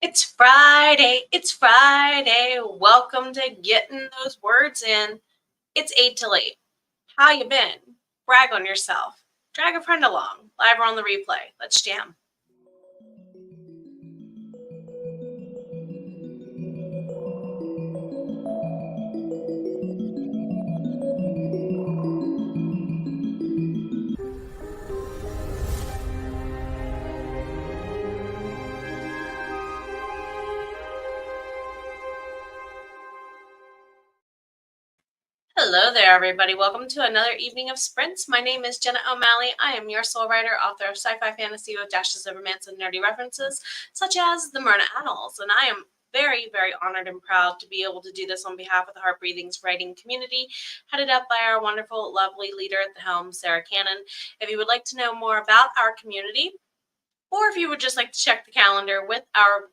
It's Friday, welcome to getting those words in. It's 8 till 8. How you been? Brag on yourself. Drag a friend along. Live or on the replay. Let's jam. Hello there, everybody. Welcome to another evening of sprints. My name is Jenna O'Malley. I am your soul writer, author of sci-fi fantasy with dashes of romance and nerdy references, such as the Myrna Annals. And I am very, very honored and proud to be able to do this on behalf of the HeartBreathings writing community, headed up by our wonderful, lovely leader at the helm, Sarra Cannon. If you would like to know more about our community, or if you would just like to check the calendar with our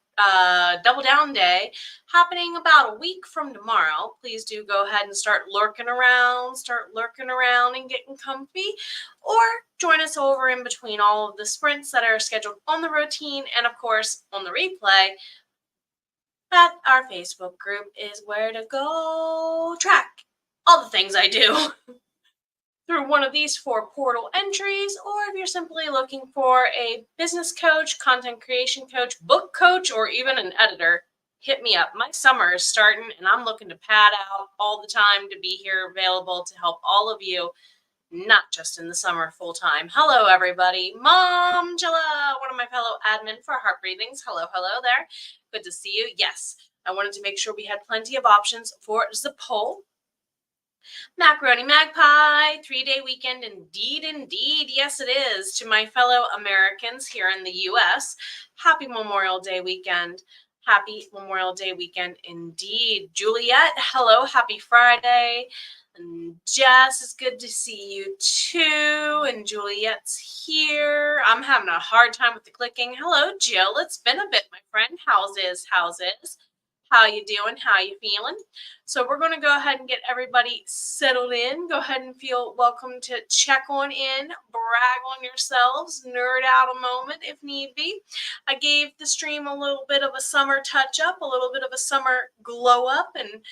Double Down Day happening about a week from tomorrow, please do go ahead and start lurking around and getting comfy, or join us over in between all of the sprints that are scheduled on the routine and, of course, on the replay. At our Facebook group is where to go track all the things I do through one of these 4 portal entries, or if you're simply looking for a business coach, content creation coach, book coach, or even an editor, hit me up. My summer is starting, and I'm looking to pad out all the time to be here available to help all of you, not just in the summer full time. Hello, everybody. Mom Jilla, one of my fellow admin for HeartBreathings. Hello there. Good to see you. Yes, I wanted to make sure we had plenty of options for the poll. Macaroni Magpie, 3-day weekend, indeed, yes it is. To my fellow Americans here in the U.S., happy Memorial Day weekend. Happy Memorial Day weekend indeed. Juliet, hello, happy Friday. And Jess, it's good to see you too. And Juliet's here. I'm having a hard time with the clicking. Hello, Jill. It's been a bit, my friend. How's is? How you doing? How you feeling? So we're going to go ahead and get everybody settled in. Go ahead and feel welcome to check on in, brag on yourselves, nerd out a moment if need be. I gave the stream a little bit of a summer touch up, a little bit of a summer glow up, and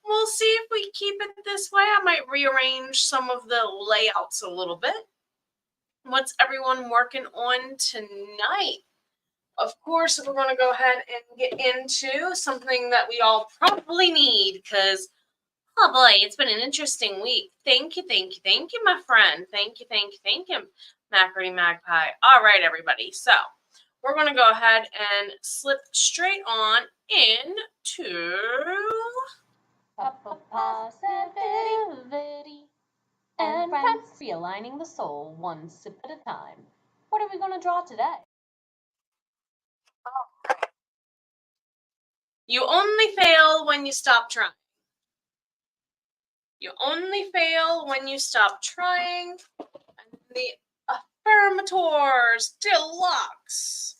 we'll see if we keep it this way. I might rearrange some of the layouts a little bit. What's everyone working on tonight? Of course, we're going to go ahead and get into something that we all probably need because, oh boy, it's been an interesting week. Thank you, my friend. Thank you, Macaroni Magpie. All right, everybody. So we're going to go ahead and slip straight on into positivity and friends, realigning the soul one sip at a time. What are we going to draw today? You only fail when you stop trying. You only fail when you stop trying. And the Affirmators Deluxe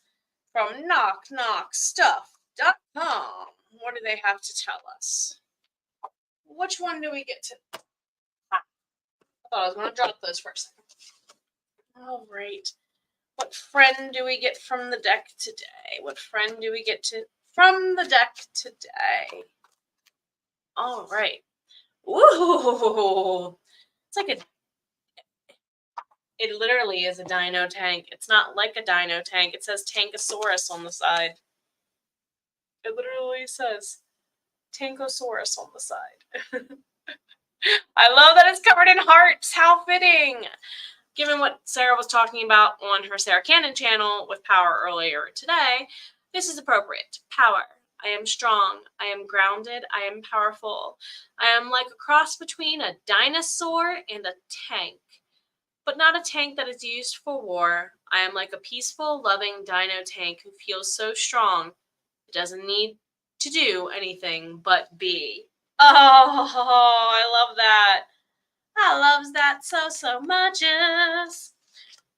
from knockknockstuff.com. What do they have to tell us? Which one do we get to? I thought I was going to drop those for a second. All right. What friend do we get from the deck today? From the deck today? All right. Ooh, it's like it literally is a dino tank. It's not like a dino tank. It says Tankosaurus on the side. It literally says Tankosaurus on the side. I love that it's covered in hearts. How fitting. Given what Sarah was talking about on her Sarra Cannon channel with power earlier today, this is appropriate. Power. I am strong. I am grounded. I am powerful. I am like a cross between a dinosaur and a tank, but not a tank that is used for war. I am like a peaceful, loving dino tank who feels so strong it doesn't need to do anything but be. Oh, I love that. I loves that so much.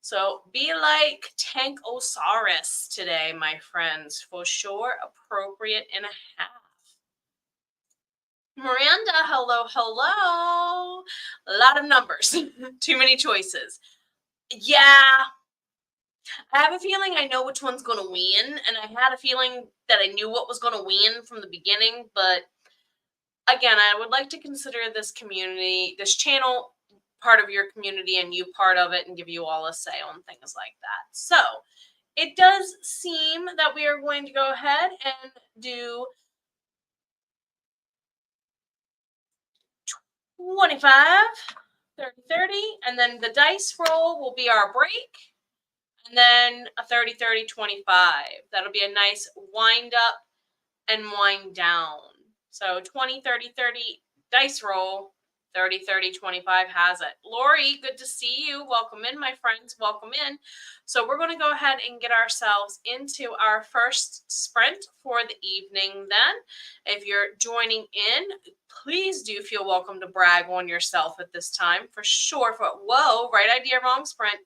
So be like Tankosaurus today, my friends. For sure, appropriate and a half. Miranda, hello. A lot of numbers. Too many choices. Yeah. I have a feeling I know which one's going to win, and I had a feeling that I knew what was going to win from the beginning, but again, I would like to consider this community, this channel, part of your community and you part of it and give you all a say on things like that. So it does seem that we are going to go ahead and do 25, 30, 30, and then the dice roll will be our break, and then a 30, 30, 25. That'll be a nice wind up and wind down. So 20, 30, 30 dice roll, 30, 30, 25 has it. Lori, good to see you. Welcome in, my friends. Welcome in. So we're going to go ahead and get ourselves into our first sprint for the evening then. If you're joining in, please do feel welcome to brag on yourself at this time for sure. Whoa, right idea, wrong sprint.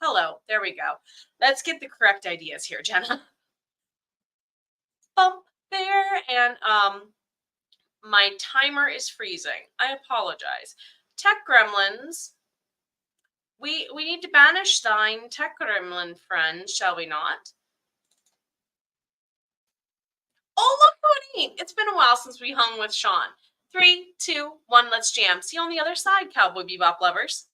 Hello, there we go. Let's get the correct ideas here, Jenna. Bump there, and my timer is freezing. I apologize. Tech gremlins, we need to banish thine tech gremlin friend, shall we not? Oh, look who it ain't. It's been a while since we hung with Sean. 3, 2, 1, let's jam. See you on the other side, Cowboy Bebop lovers.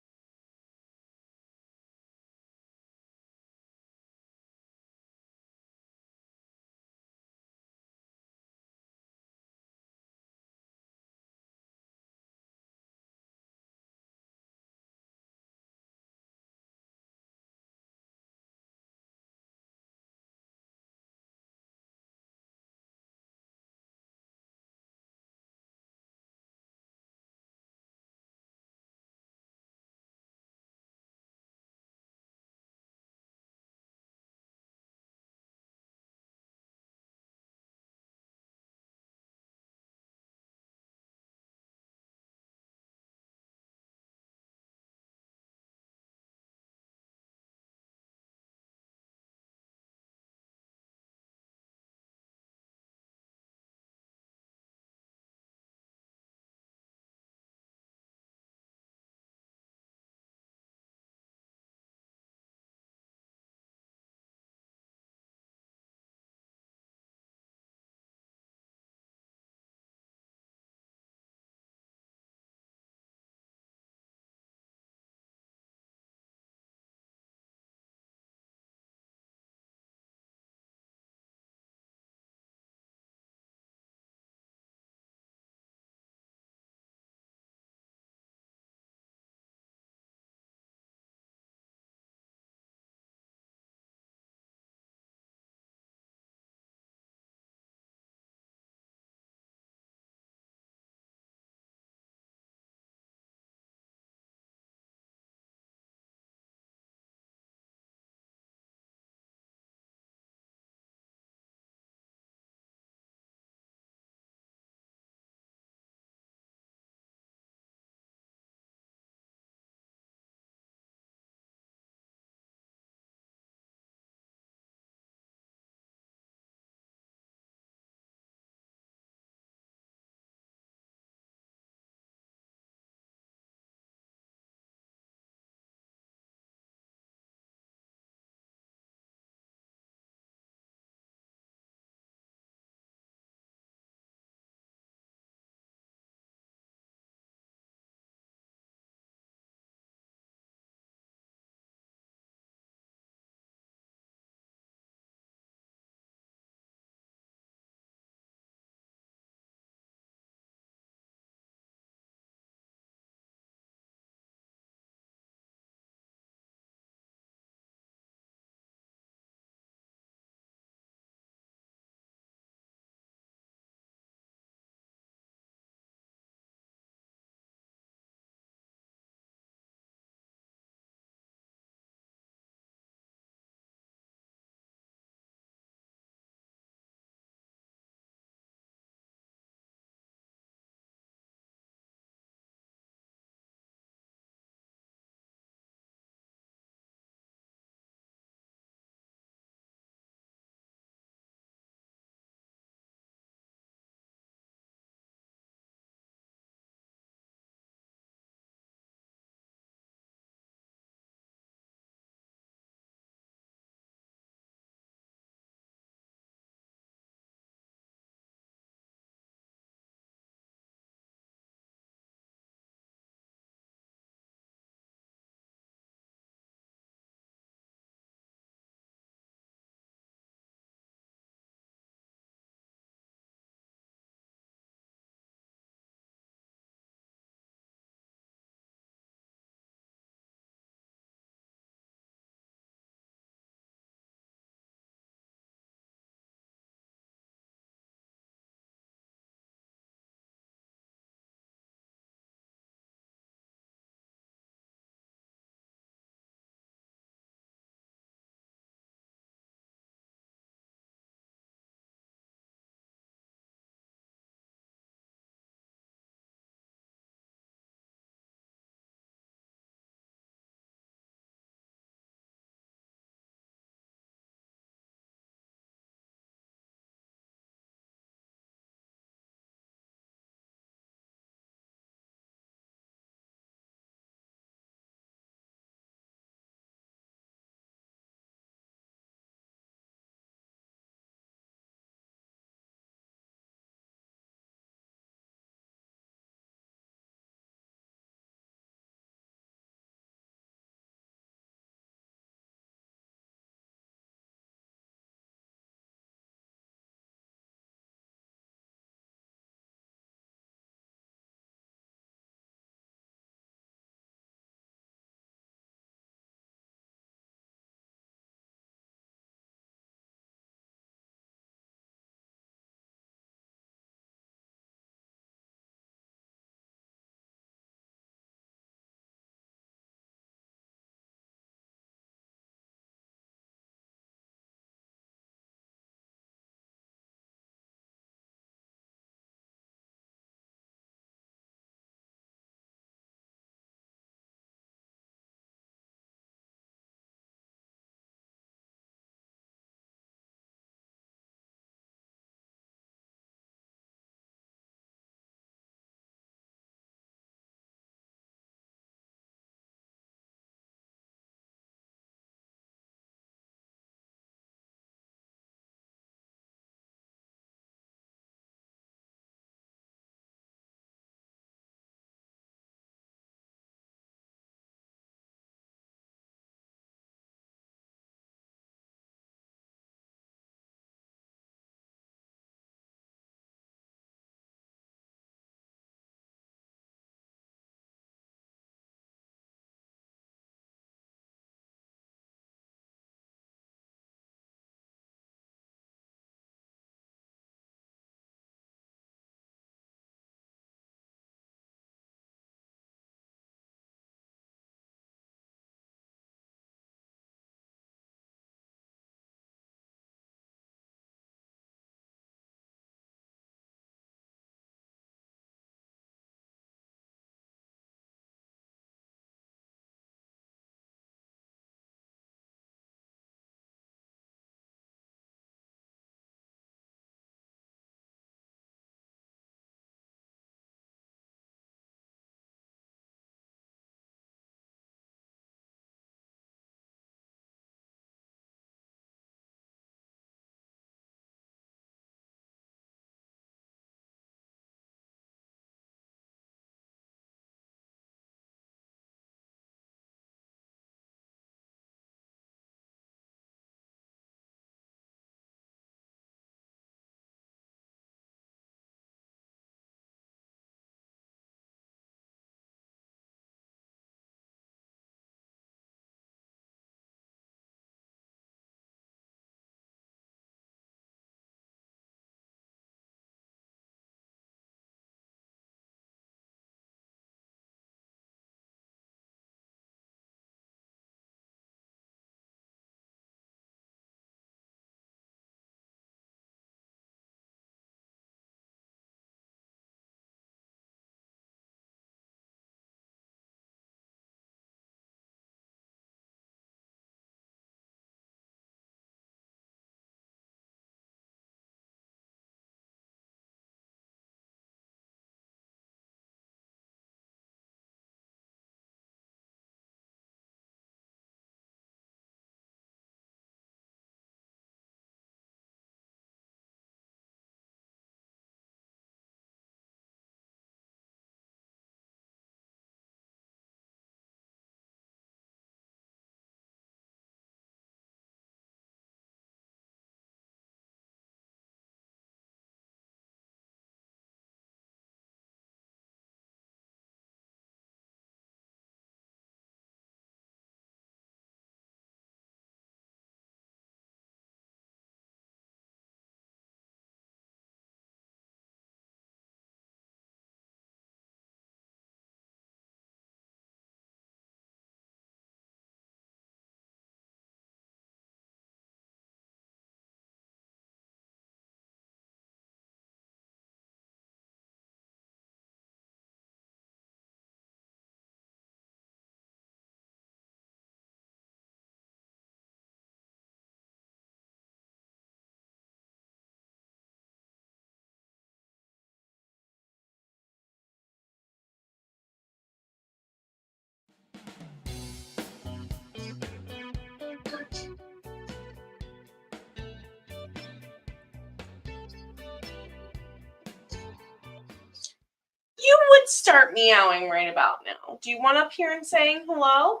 should start meowing right about now. Do you want up here and saying hello?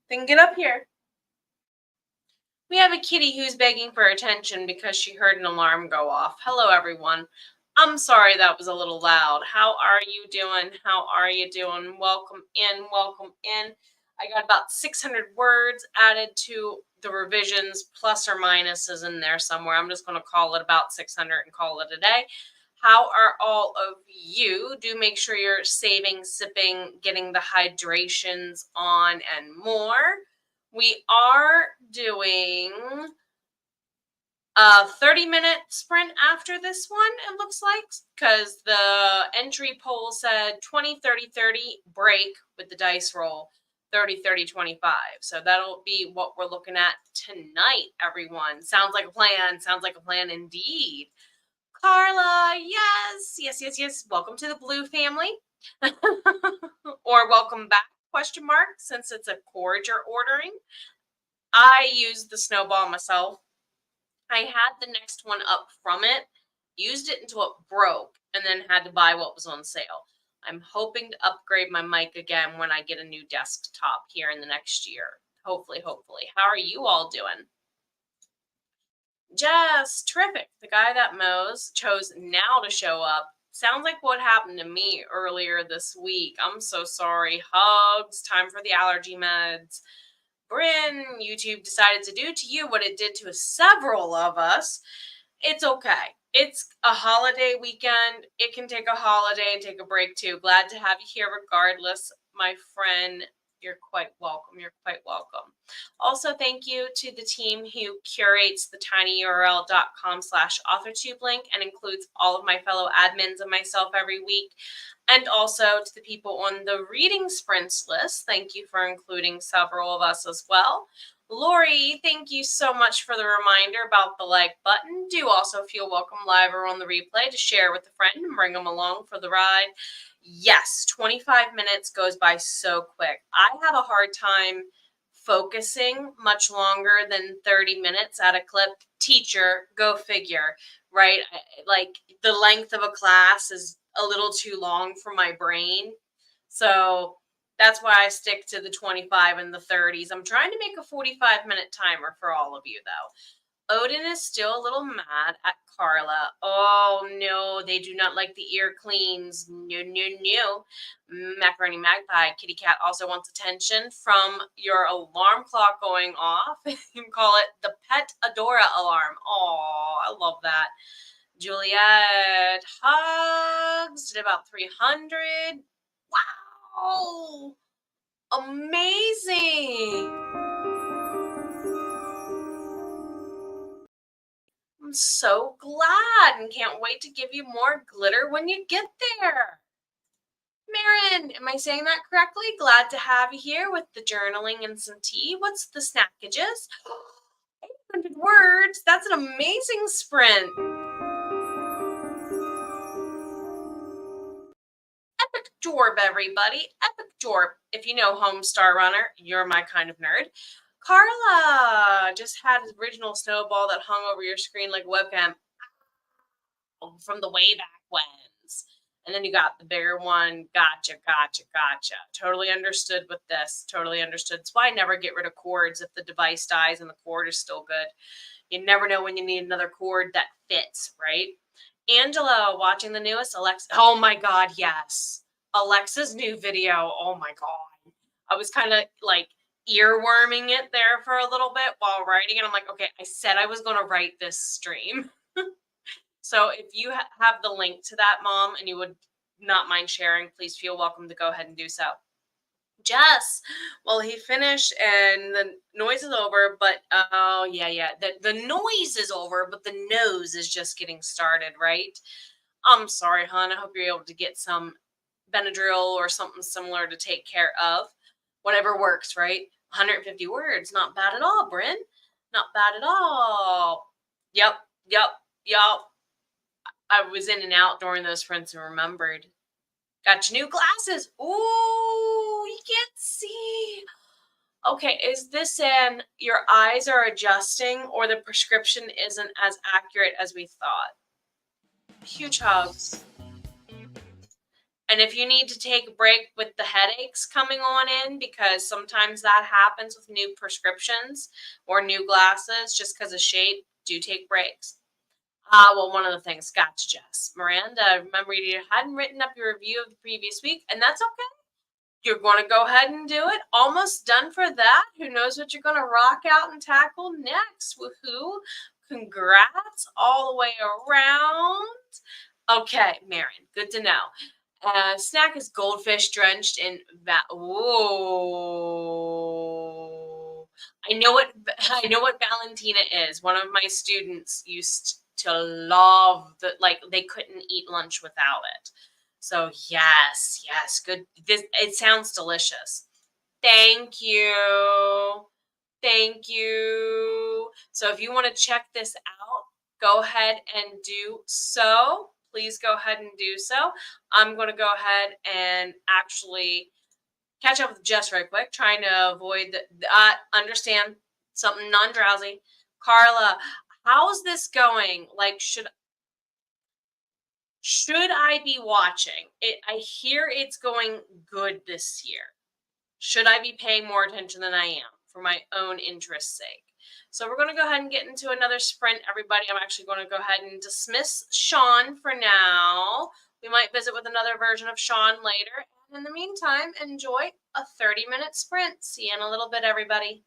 Then get up here. We have a kitty who's begging for attention because she heard an alarm go off. Hello, everyone. I'm sorry that was a little loud. How are you doing? How are you doing? Welcome in. Welcome in. I got about 600 words added to the revisions, plus or minuses in there somewhere. I'm just going to call it about 600 and call it a day. How are all of you? Do make sure you're saving, sipping, getting the hydrations on and more. We are doing a 30-minute sprint after this one, it looks like, because the entry poll said 20, 30, 30, break with the dice roll, 30, 30, 25. So that'll be what we're looking at tonight, everyone. Sounds like a plan. Sounds like a plan indeed. Carla, yes, yes, yes, yes. Welcome to the Blue family. Or welcome back, question mark, since it's a cord you're ordering. I used the Snowball myself. I had the next one up from it, used it until it broke, and then had to buy what was on sale. I'm hoping to upgrade my mic again when I get a new desktop here in the next year. Hopefully, hopefully. How are you all doing? Jess, terrific. The guy that mows chose now to show up. Sounds like what happened to me earlier this week. I'm so sorry. Hugs. Time for the allergy meds. Bryn, YouTube decided to do to you what it did to several of us. It's okay. It's a holiday weekend. It can take a holiday and take a break too. Glad to have you here regardless, my friend. You're quite welcome. You're quite welcome. Also, thank you to the team who curates the tinyurl.com/authortube link and includes all of my fellow admins and myself every week. And also to the people on the reading sprints list. Thank you for including several of us as well. Lori, thank you so much for the reminder about the like button. Do also feel welcome live or on the replay to share with a friend and bring them along for the ride. Yes, 25 minutes goes by so quick. I have a hard time focusing much longer than 30 minutes at a clip. Teacher, go figure, right? Like the length of a class is a little too long for my brain. So that's why I stick to the 25 and the 30s. I'm trying to make a 45-minute timer for all of you, though. Odin is still a little mad at Carla. Oh, no, they do not like the ear cleans. No, no, no. Macaroni Magpie, Kitty Cat also wants attention from your alarm clock going off. You can call it the Pet Adora alarm. Oh, I love that. Juliet, hugs, did about 300. Wow, amazing. I'm so glad and can't wait to give you more glitter when you get there. Marin, am I saying that correctly? Glad to have you here with the journaling and some tea. What's the snackages? 800 words. That's an amazing sprint. Epic Jorb, everybody. Epic Jorb. If you know Homestar Runner, you're my kind of nerd. Carla just had his original Snowball that hung over your screen like a webcam from the way back whens. And then you got the bigger one. Gotcha, gotcha, gotcha. Totally understood with this. Totally understood. That's why I never get rid of cords if the device dies and the cord is still good. You never know when you need another cord that fits, right? Angela, watching the newest Alexa. Oh my God, yes. Alexa's new video. Oh my God. I was kind of like earworming it there for a little bit while writing it. I'm like, okay, I said I was going to write this stream. So if you have the link to that, Mom, and you would not mind sharing, please feel welcome to go ahead and do so. Jess, well, he finished and the noise is over, but oh yeah, the noise is over, but the nose is just getting started, right? I'm sorry, hon. I hope you're able to get some Benadryl or something similar to take care of. Whatever works, right? 150 words, not bad at all, Bryn. Not bad at all. Yep. I was in and out during those sprints and remembered. Got your new glasses. Ooh, you can't see. Okay, is this an your eyes are adjusting or the prescription isn't as accurate as we thought? Huge hugs. And if you need to take a break with the headaches coming on in, because sometimes that happens with new prescriptions or new glasses just because of shape, do take breaks. Well, one of the things, gotcha, Jess. Miranda, remember you hadn't written up your review of the previous week, and that's okay. You're going to go ahead and do it. Almost done for that. Who knows what you're going to rock out and tackle next? Woohoo. Congrats all the way around. Okay, Marion, good to know. Snack is goldfish drenched in Whoa. I know what Valentina is. One of my students used to love they couldn't eat lunch without it. So yes, good. It sounds delicious. Thank you. Thank you. So if you want to check this out, go ahead and do so. Please go ahead and do so. I'm going to go ahead and actually catch up with Jess right quick, trying to avoid understand something non-drowsy. Carla, how's this going? Like, should I be watching it? I hear it's going good this year. Should I be paying more attention than I am for my own interest's sake? So we're going to go ahead and get into another sprint, everybody. I'm actually going to go ahead and dismiss Sean for now. We might visit with another version of Sean later. And in the meantime, enjoy a 30-minute sprint. See you in a little bit, everybody.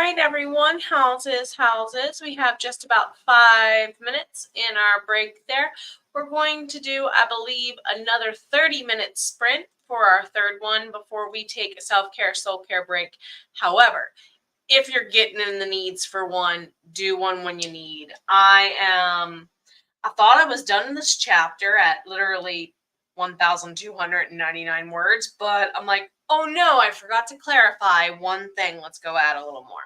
right, everyone, houses. We have just about 5 minutes in our break there. We're going to do, I believe, another 30-minute sprint for our third one before we take a self-care, soul-care break. However, if you're getting in the needs for one, do one when you need. I thought I was done in this chapter at literally 1,299 words, but I'm like, oh no, I forgot to clarify one thing. Let's go add a little more.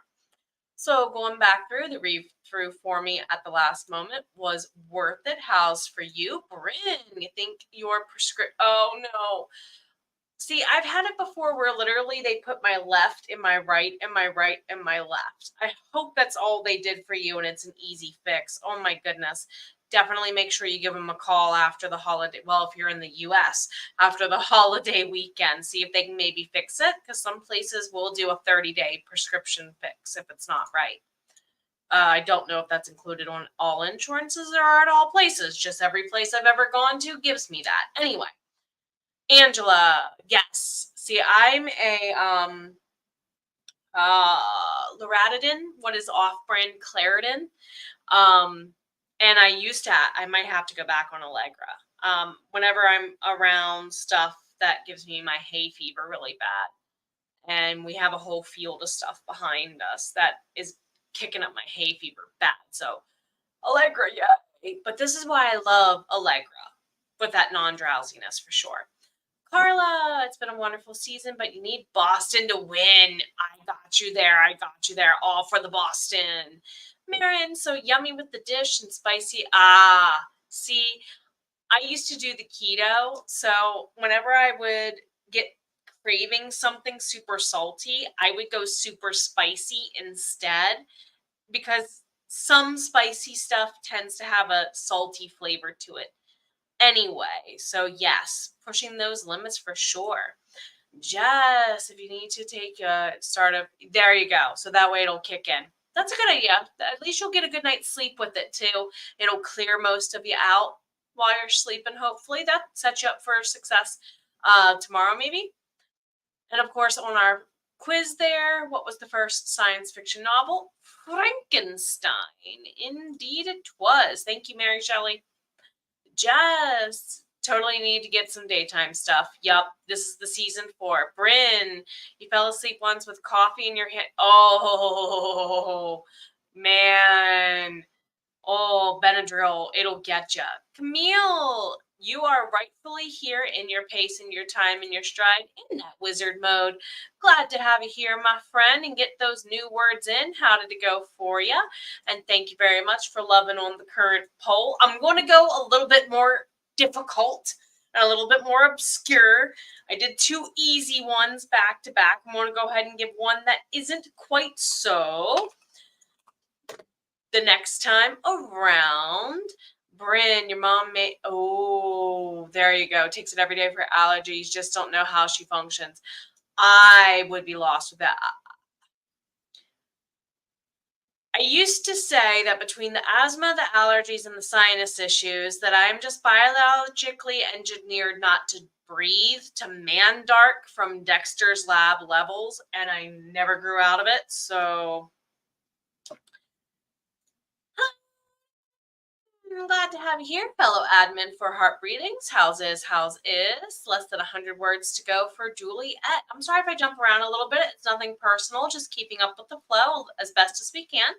So going back through, the read through for me at the last moment was worth it. How's for you, Bryn? You think your prescription? Oh no. See, I've had it before where literally they put my left in my right and my right and my left. I hope that's all they did for you and it's an easy fix. Oh my goodness. Definitely make sure you give them a call after the holiday. Well, if you're in the US, after the holiday weekend, see if they can maybe fix it because some places will do a 30-day prescription fix if it's not right. I don't know if that's included on all insurances or at all places. Just every place I've ever gone to gives me that. Anyway. Angela, yes. See, I'm a Loratadine, what is off-brand Claritin. And I might have to go back on Allegra. Whenever I'm around stuff that gives me my hay fever really bad. And we have a whole field of stuff behind us that is kicking up my hay fever bad. So Allegra, yeah. But this is why I love Allegra with that non-drowsiness for sure. Carla, it's been a wonderful season, but you need Boston to win. I got you there. All for the Boston. Marion, so yummy with the dish and spicy. See, I used to do the keto. So whenever I would get craving something super salty, I would go super spicy instead because some spicy stuff tends to have a salty flavor to it. Anyway, so yes, pushing those limits for sure. Jess, if you need to take a there you go. So that way it'll kick in. That's a good idea. At least you'll get a good night's sleep with it too. It'll clear most of you out while you're sleeping. Hopefully that sets you up for success tomorrow maybe. And of course on our quiz there, what was the first science fiction novel? Frankenstein. Indeed it was. Thank you, Mary Shelley. Jess, totally need to get some daytime stuff. Yup, this is the season 4. Bryn, you fell asleep once with coffee in your hand. Oh, man. Oh, Benadryl, it'll get ya. Camille, you are rightfully here in your pace and your time and your stride in that wizard mode. Glad to have you here, my friend, and get those new words in. How did it go for you? And thank you very much for loving on the current poll. I'm going to go a little bit more difficult and a little bit more obscure. I did 2 easy ones back to back. I'm going to go ahead and give one that isn't quite so. The next time around, Bryn, your mom may, oh, there you go. Takes it every day for allergies. Just don't know how she functions. I would be lost with that. I used to say that between the asthma, the allergies, and the sinus issues, that I'm just biologically engineered not to breathe to Mandark from Dexter's Lab levels, and I never grew out of it, so I'm glad to have you here, fellow admin for HeartBreathings. How's is? Less than 100 words to go for Juliet. I'm sorry if I jump around a little bit. It's nothing personal, just keeping up with the flow as best as we can.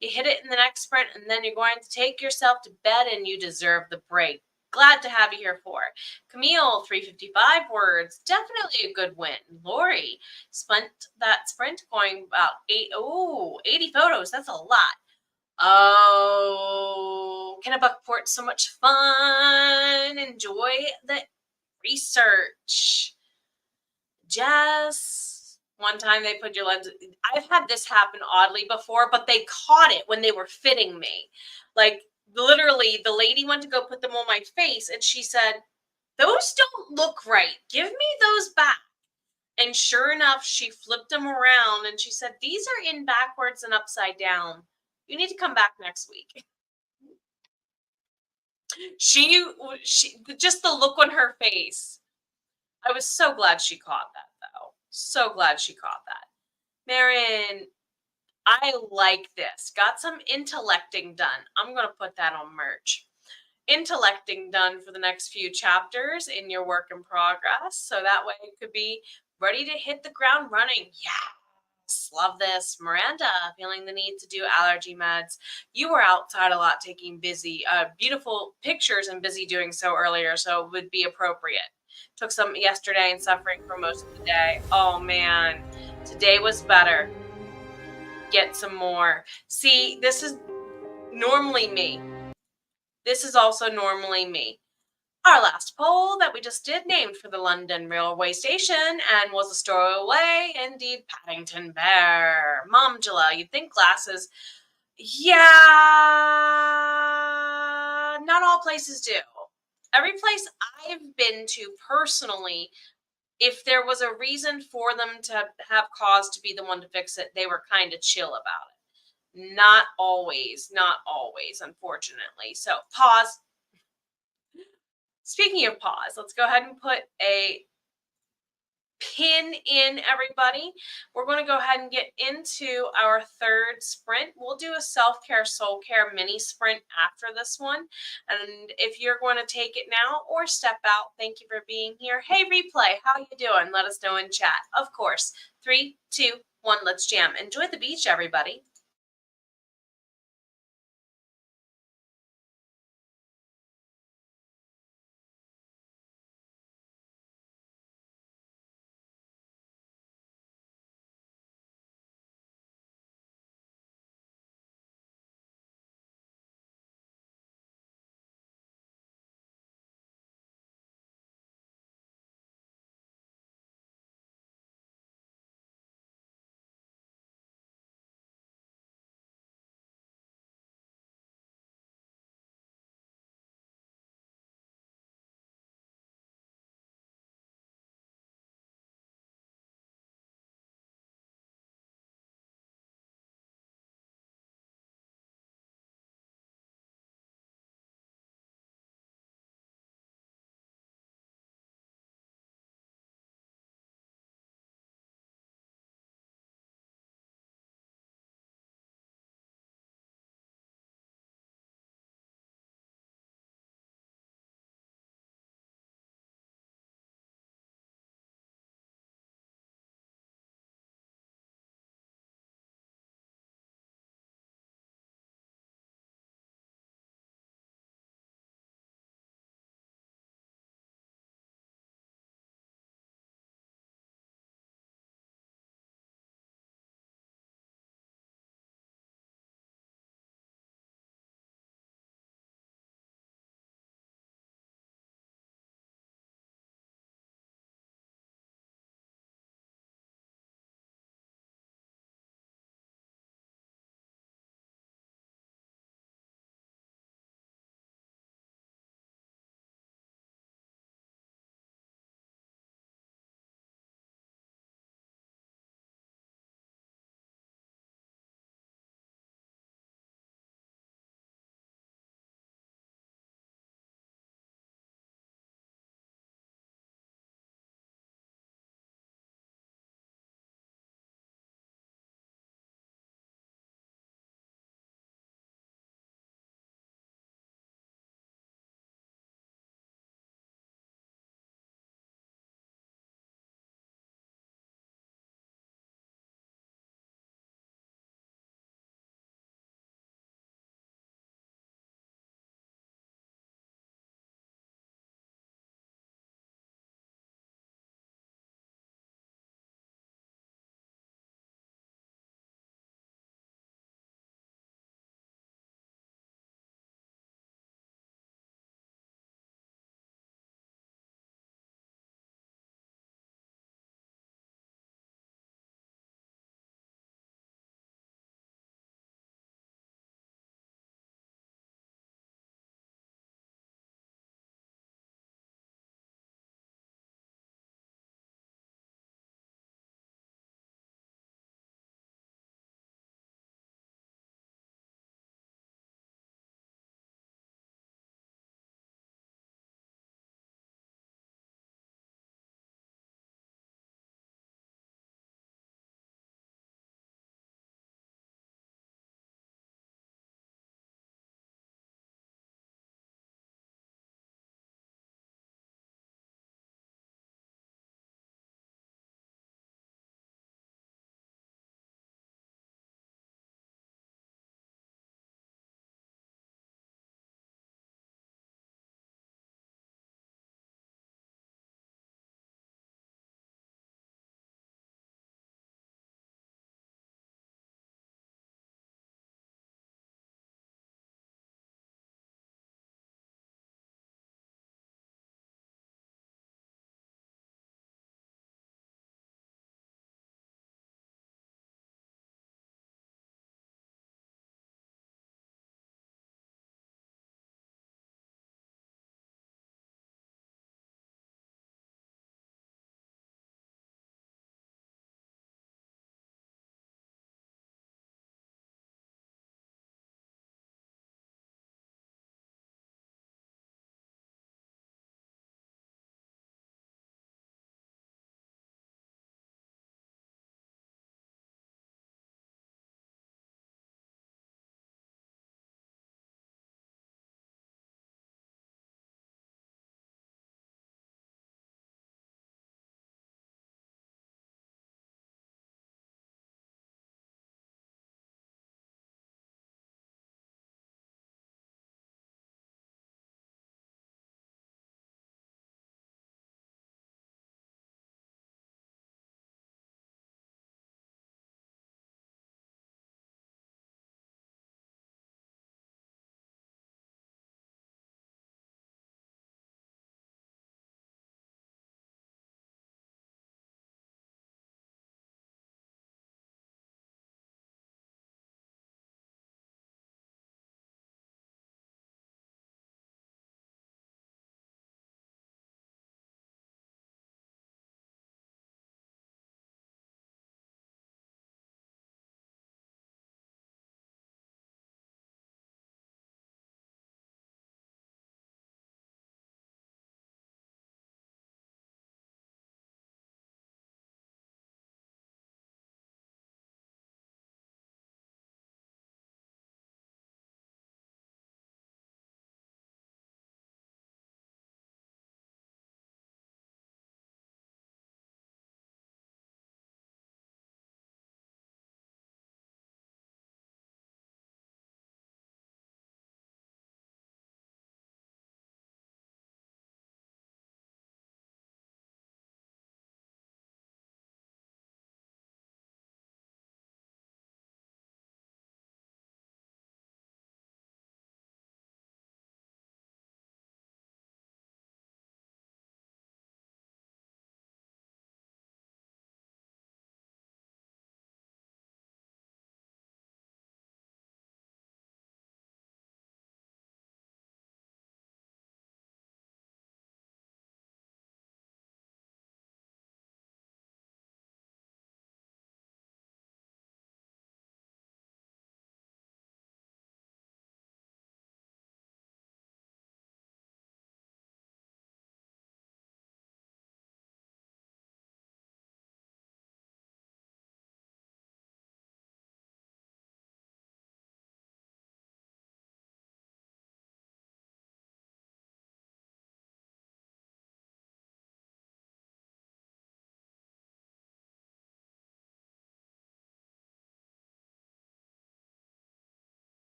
You hit it in the next sprint, and then you're going to take yourself to bed, and you deserve the break. Glad to have you here for it. Camille, 355 words. Definitely a good win. Lori, spent that sprint going about 80 photos. That's a lot. Oh, Kennebuckport, so much fun. Enjoy the research. Jess, one time they put your lenses. I've had this happen oddly before, but they caught it when they were fitting me. Like, literally, the lady went to go put them on my face, and she said, "Those don't look right. Give me those back." And sure enough, she flipped them around, and she said, "These are in backwards and upside down. You need to come back next week." She just the look on her face. I was so glad she caught that, though. So glad she caught that. Marin, I like this. Got some intellecting done. I'm going to put that on merch. Intellecting done for the next few chapters in your work in progress. So that way it could be ready to hit the ground running. Yes, love this. Miranda, feeling the need to do allergy meds. You were outside a lot taking beautiful pictures and busy doing so earlier, so it would be appropriate. Took some yesterday and suffering for most of the day. Oh man, today was better. Get some more. See, this is normally me. This is also normally me. Our last poll that we just did named for the London Railway Station and was a story away, indeed, Paddington Bear. Momjula, you'd think glasses. Yeah, not all places do. Every place I've been to personally, if there was a reason for them to have cause to be the one to fix it, they were kind of chill about it. Not always, unfortunately. So pause. Speaking of pause, let's go ahead and put a pin in, everybody. We're going to go ahead and get into our third sprint. We'll do a self-care, soul care mini sprint after this one. And if you're going to take it now or step out, thank you for being here. Hey, replay, how you doing? Let us know in chat. Of course. 3, 2, 1, let's jam. Enjoy the beach, everybody.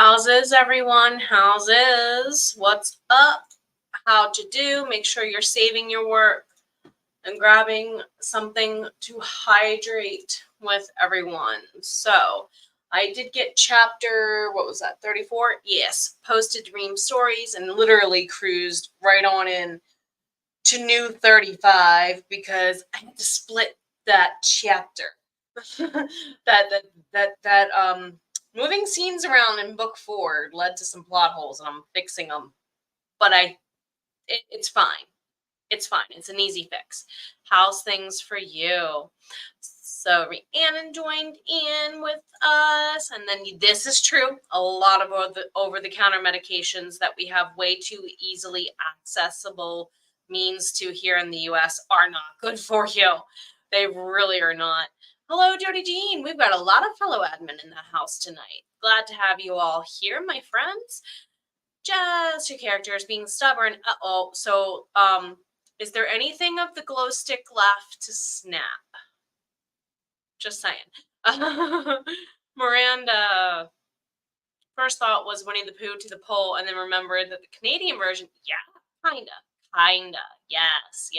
How's is everyone? How's is? What's up? How'd you do? Make sure you're saving your work and grabbing something to hydrate with everyone. So I did get chapter, what was that, 34? Yes, posted Dream Stories and literally cruised right on in to new 35 because I had to split that chapter. that moving scenes around in book 4 led to some plot holes, and I'm fixing them. But it's fine. It's fine. It's an easy fix. How's things for you? So Rhiannon joined in with us, and then this is true. A lot of over-the-counter medications that we have way too easily accessible means to here in the U.S. are not good for you. They really are not. Hello, Jody Jean. We've got a lot of fellow admin in the house tonight. Glad to have you all here, my friends. Just your characters being stubborn. So, is there anything of the glow stick left to snap? Just saying. Miranda, first thought was Winnie the Pooh to the pole, and then remembered that the Canadian version, yeah, kinda, yes.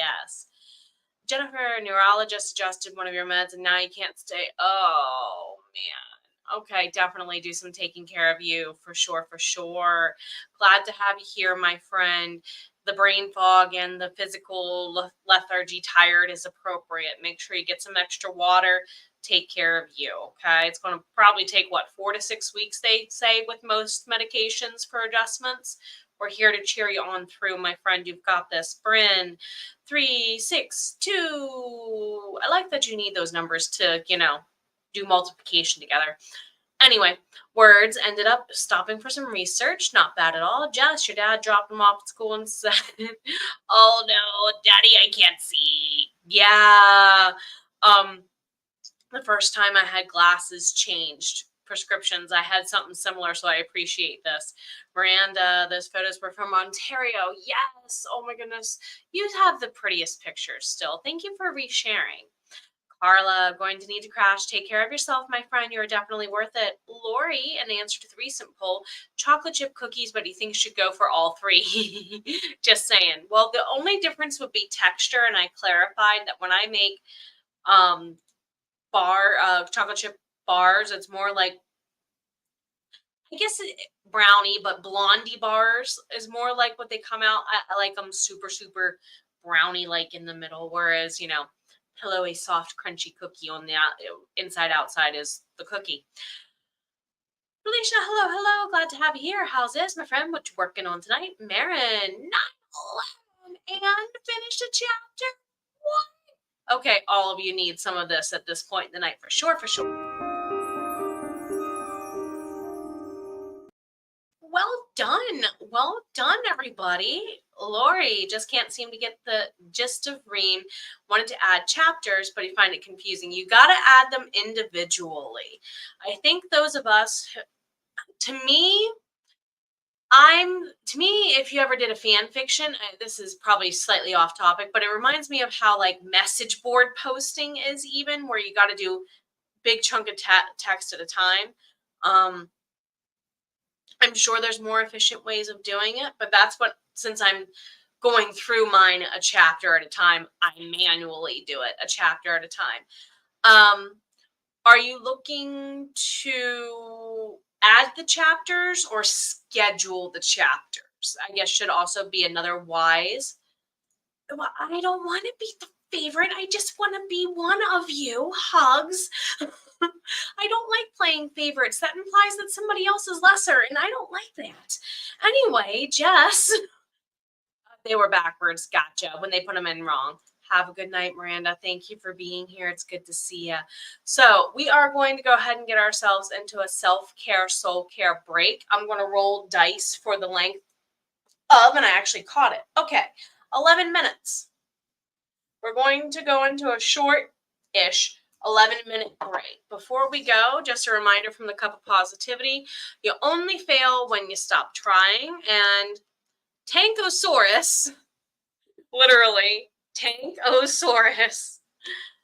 Jennifer, neurologist adjusted one of your meds, and now you can't stay. Oh, man. Okay, definitely do some taking care of you, for sure. Glad to have you here, my friend. The brain fog and the physical lethargy, tired, is appropriate. Make sure you get some extra water. Take care of you, okay? It's going to probably take, 4 to 6 weeks, they say, with most medications for adjustments. We're here to cheer you on through, my friend. You've got this. Bryn, 362. I like that you need those numbers to, do multiplication together. Anyway, words ended up stopping for some research. Not bad at all. Jess, your dad dropped him off at school and said, "Oh no, Daddy, I can't see." Yeah. The first time I had glasses changed prescriptions, I had something similar, so I appreciate this. Miranda, those photos were from Ontario. Yes. Oh my goodness. You have the prettiest pictures still. Thank you for resharing. Carla, going to need to crash. Take care of yourself, my friend. You're definitely worth it. Lori, in answer to the recent poll, chocolate chip cookies, but you think should go for all 3. Just saying. Well, the only difference would be texture, and I clarified that when I make chocolate chip bars, it's more like, I guess, brownie, but blondie bars is more like what they come out. I like them super brownie like in the middle, whereas pillowy, soft, crunchy cookie on the inside outside is the cookie. Felicia, hello. Glad to have you here. How's this, my friend? What you working on tonight? Marin, 9/11, and finished a chapter. What? Okay, all of you need some of this at this point in the night, for sure. Well done, everybody. Lori just can't seem to get the gist of Ream. Wanted to add chapters, but you find it confusing. You got to add them individually. I think those of us, to me, if you ever did a fan fiction, this is probably slightly off topic, but it reminds me of how like message board posting is, even where you got to do big chunk of text at a time. I'm sure there's more efficient ways of doing it, but that's what, since I'm going through mine a chapter at a time, I manually do it a chapter at a time. Are you looking to add the chapters or schedule the chapters? I guess should also be another wise. Well, I don't want to be the favorite. I just want to be one of you. Hugs. I don't like playing favorites. That implies that somebody else is lesser, and I don't like that. Anyway, Jess. They were backwards. Gotcha. When they put them in wrong. Have a good night, Miranda. Thank you for being here. It's good to see you. So we are going to go ahead and get ourselves into a self-care, soul care break. I'm going to roll dice for the length of, and I actually caught it. Okay, 11 minutes. We're going to go into a short-ish 11-minute break. Before we go, just a reminder from the Cup of Positivity, you only fail when you stop trying, and Tankosaurus, literally, Tankosaurus,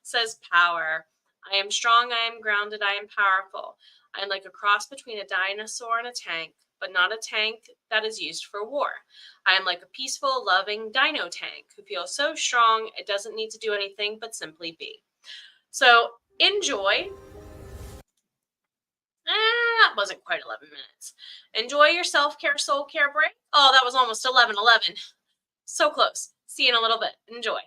says power. I am strong, I am grounded, I am powerful. I'm like a cross between a dinosaur and a tank, but not a tank that is used for war. I am like a peaceful, loving dino tank who feels so strong it doesn't need to do anything but simply be. So enjoy. That wasn't quite 11 minutes. Enjoy your self-care, soul care break. Oh, that was almost 11:11. So close. See you in a little bit. Enjoy.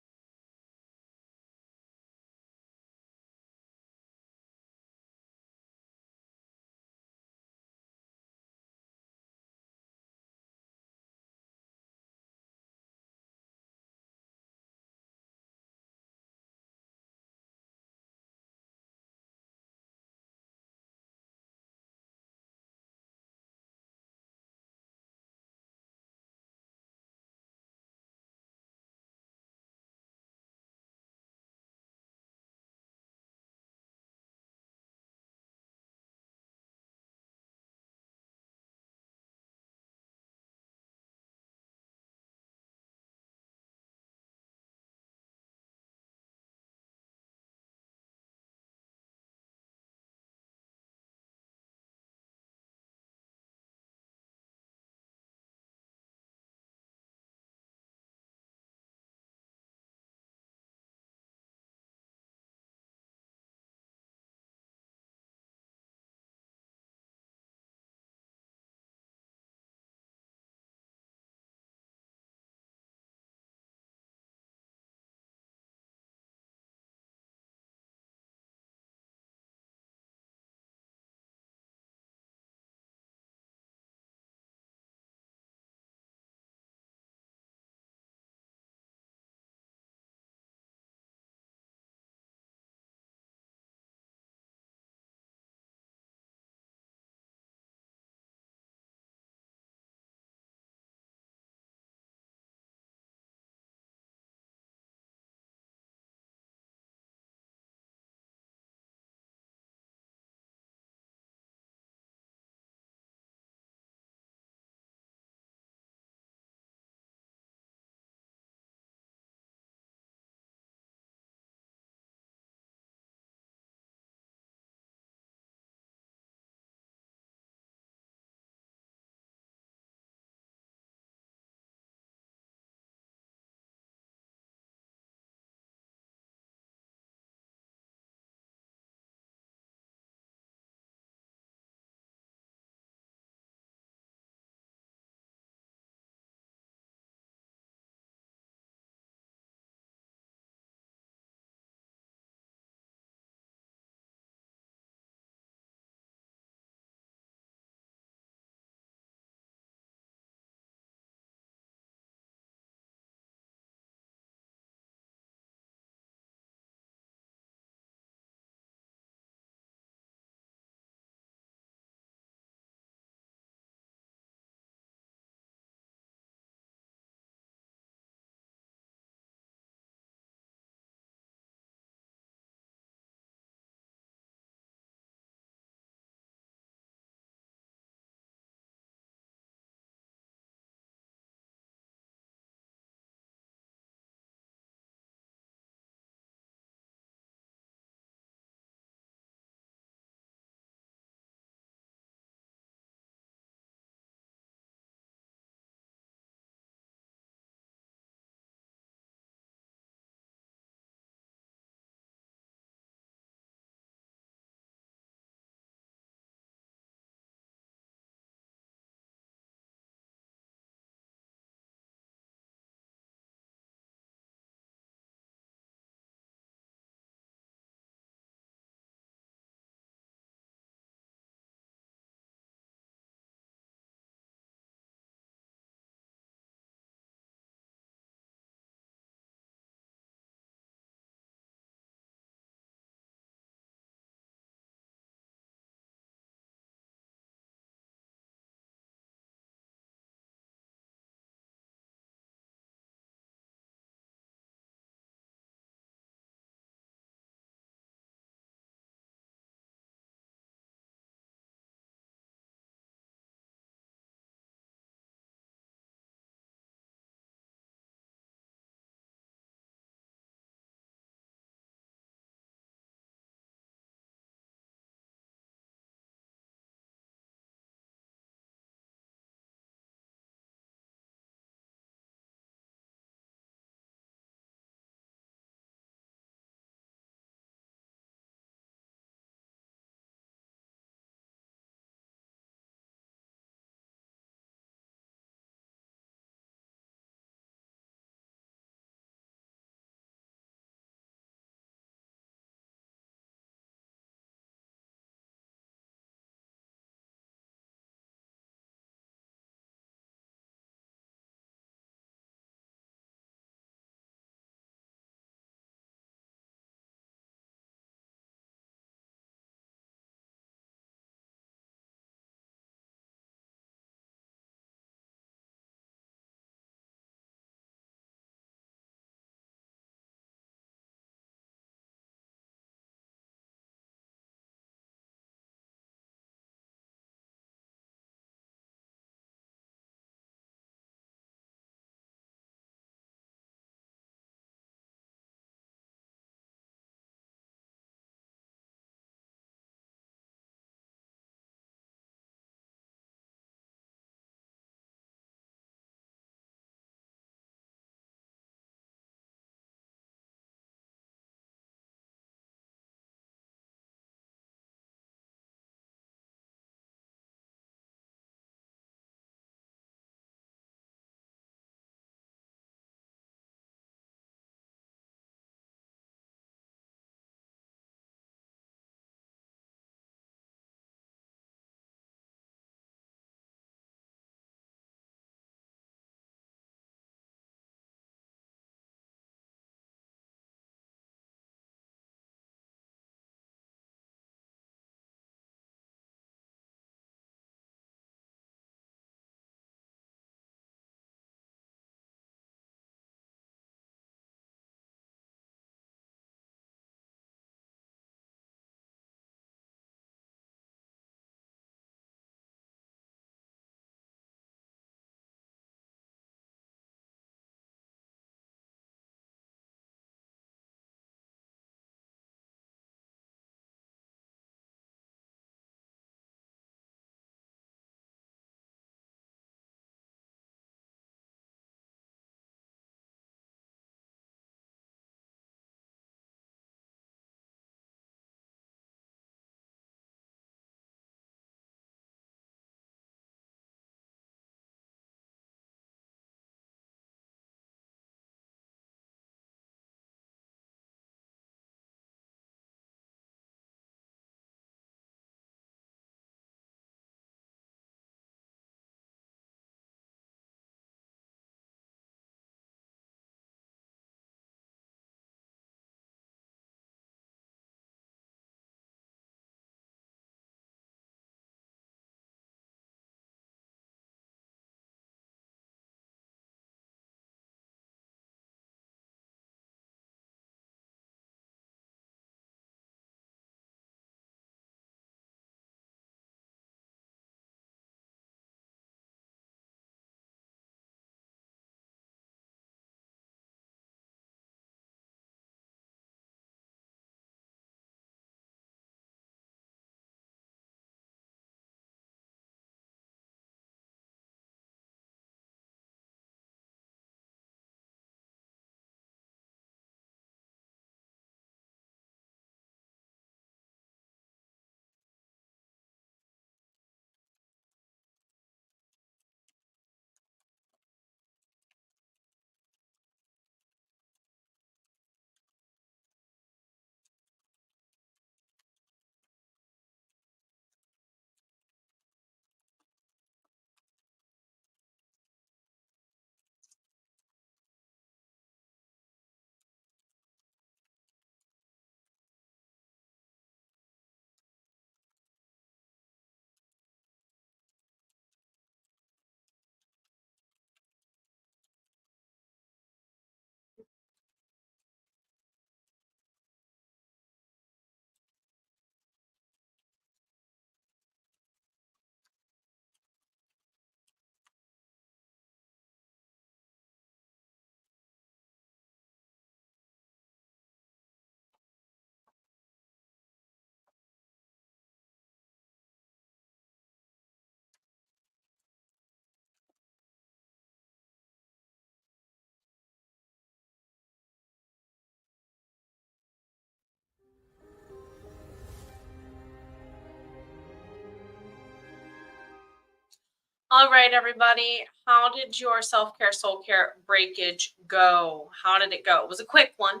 All right, everybody. How did your self-care, soul-care breakage go? How did it go? It was a quick one.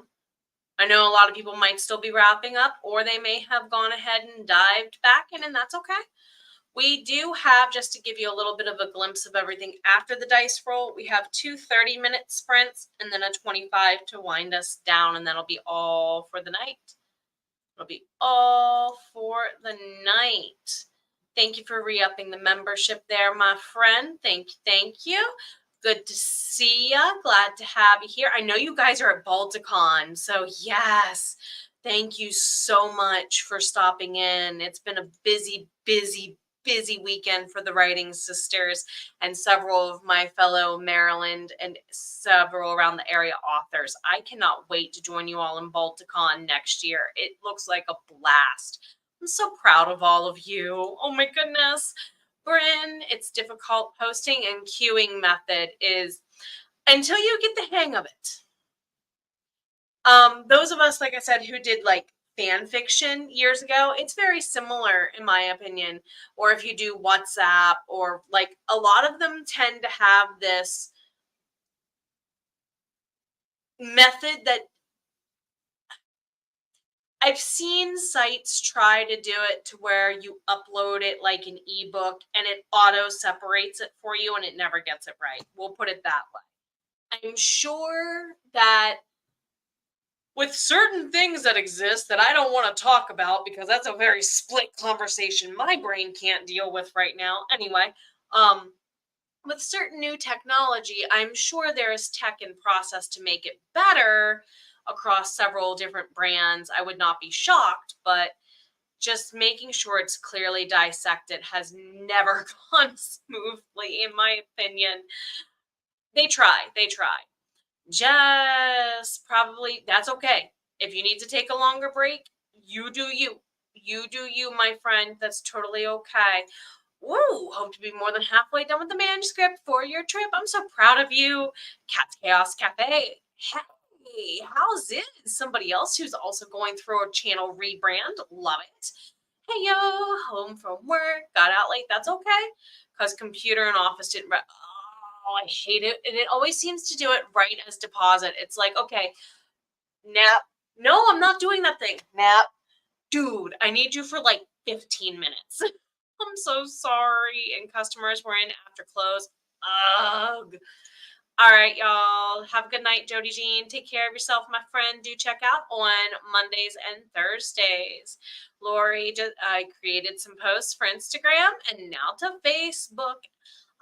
I know a lot of people might still be wrapping up, or they may have gone ahead and dived back in, and that's okay. We do have, just to give you a little bit of a glimpse of everything after the dice roll, we have two 30-minute sprints and then a 25 to wind us down, and that'll be all for the night. It'll be all for the night. Thank you for re-upping the membership there, my friend. Thank you. Good to see ya. Glad to have you here. I know you guys are at Balticon, so yes, thank you so much for stopping in. It's been a busy weekend for the Writing Sisters and several of my fellow Maryland and several around the area authors. I cannot wait to join you all in Balticon next year. It looks like a blast. I'm so proud of all of you. Oh my goodness. Bryn, it's difficult. Posting and queuing method is until you get the hang of it. Those of us, like I said, who did like fan fiction years ago, it's very similar in my opinion. Or if you do WhatsApp, or like a lot of them tend to have this method that I've seen sites try to do it to where you upload it like an ebook and it auto separates it for you and it never gets it right. We'll put it that way. I'm sure that with certain things that exist that I don't want to talk about because that's a very split conversation my brain can't deal with right now. Anyway, with certain new technology, I'm sure there is tech and process to make it better across several different brands. I would not be shocked, but just making sure it's clearly dissected has never gone smoothly, in my opinion. They try. Just probably, that's okay. If you need to take a longer break, you do you. You do you, my friend. That's totally okay. Woo! Hope to be more than halfway done with the manuscript for your trip. I'm so proud of you. Cat's Chaos Cafe. Hey, how's it? Somebody else who's also going through a channel rebrand. Love it. Hey, yo, home from work. Got out late. That's okay. Because computer and office didn't. Oh, I hate it. And it always seems to do it right as deposit. It's like, okay, nap. No, I'm not doing that thing. Nap. Dude, I need you for like 15 minutes. I'm so sorry. And customers were in after close. Ugh. All right, y'all. Have a good night, Jody Jean. Take care of yourself, my friend. Do check out on Mondays and Thursdays. Lori, I created some posts for Instagram and now to Facebook.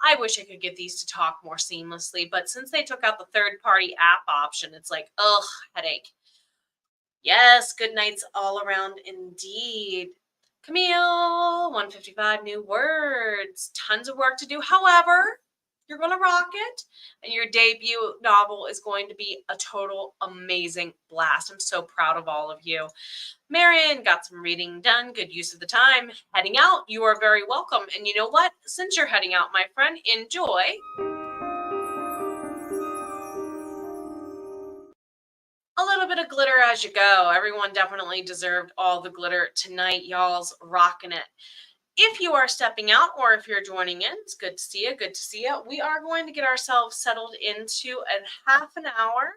I wish I could get these to talk more seamlessly, but since they took out the third-party app option, it's like, ugh, headache. Yes, good nights all around indeed. Camille, 155 new words. Tons of work to do. However, you're going to rock it. And your debut novel is going to be a total amazing blast. I'm so proud of all of you. Marion, got some reading done. Good use of the time. Heading out, you are very welcome. And you know what? Since you're heading out, my friend, enjoy. A little bit of glitter as you go. Everyone definitely deserved all the glitter tonight. Y'all's rocking it. If you are stepping out or if you're joining in, it's good to see you. Good to see you. We are going to get ourselves settled into a half an hour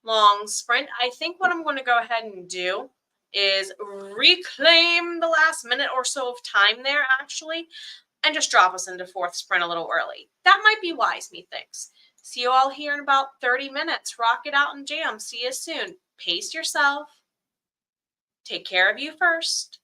long sprint. I think what I'm going to go ahead and do is reclaim the last minute or so of time there, actually, and just drop us into fourth sprint a little early. That might be wise, methinks. See you all here in about 30 minutes. Rock it out and jam. See you soon. Pace yourself. Take care of you first.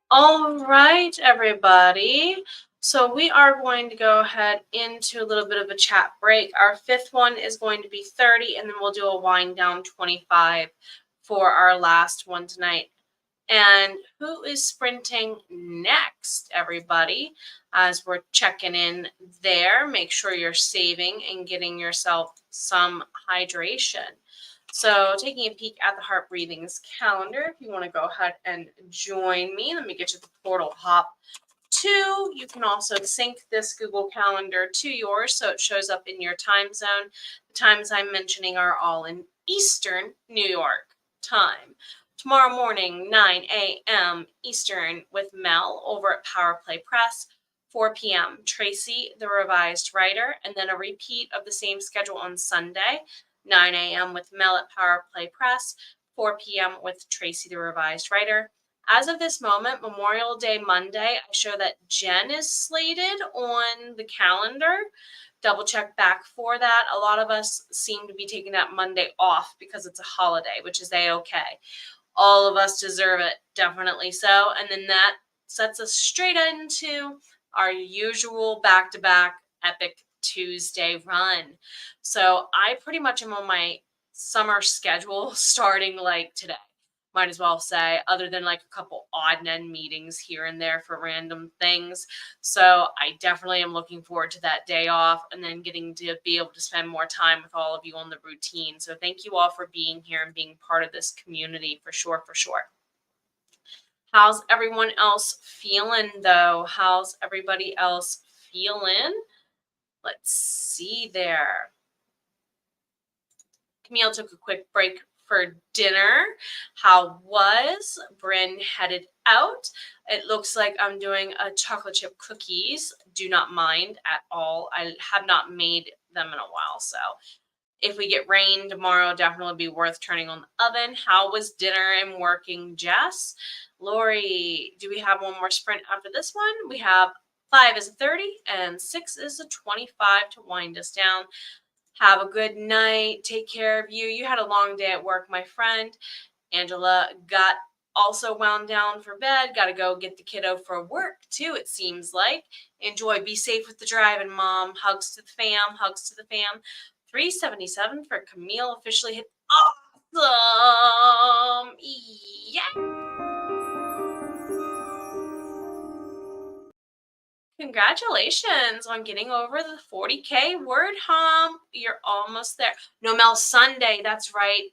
All right, everybody. So we are going to go ahead into a little bit of a chat break. Our fifth one is going to be 30, and then we'll do a wind down 25 for our last one tonight. And who is sprinting next, everybody? As we're checking in there, make sure you're saving and getting yourself some hydration. So taking a peek at the Heart Breathings calendar, if you want to go ahead and join me, let me get you the portal hop two. You can also sync this Google Calendar to yours so it shows up in your time zone. The times I'm mentioning are all in Eastern New York time. Tomorrow morning, 9 a.m. Eastern with Mel over at Power Play Press. 4 p.m. Tracy, the revised writer, and then a repeat of the same schedule on Sunday, 9 a.m. with Mel at Power Play Press, 4 p.m. with Tracy, the revised writer. As of this moment, Memorial Day Monday, I show that Jen is slated on the calendar. Double check back for that. A lot of us seem to be taking that Monday off because it's a holiday, which is A-okay. All of us deserve it, definitely so. And then that sets us straight into our usual back-to-back epic Tuesday run. So I pretty much am on my summer schedule starting like today. Might as well say, other than like a couple odd end meetings here and there for random things. So I definitely am looking forward to that day off and then getting to be able to spend more time with all of you on the routine. So thank you all for being here and being part of this community for sure, for sure. How's everyone else feeling though? How's everybody else feeling? Let's see there. Camille took a quick break for dinner. How was? Bryn headed out. It looks like I'm doing a chocolate chip cookies. Do not mind at all. I have not made them in a while, so if we get rain tomorrow, definitely be worth turning on the oven. How was dinner and working, Jess? Lori, do we have one more sprint after this one? We have 5 is a 30 and 6 is a 25 to wind us down. Have a good night. Take care of you. You had a long day at work, my friend. Angela got also wound down for bed. Got to go get the kiddo for work, too, it seems like. Enjoy. Be safe with the driving, Mom. Hugs to the fam. Hugs to the fam. 377 for Camille officially hit awesome. Yeah. Congratulations on getting over the 40K word hump. You're almost there. No Mel Sunday, that's right.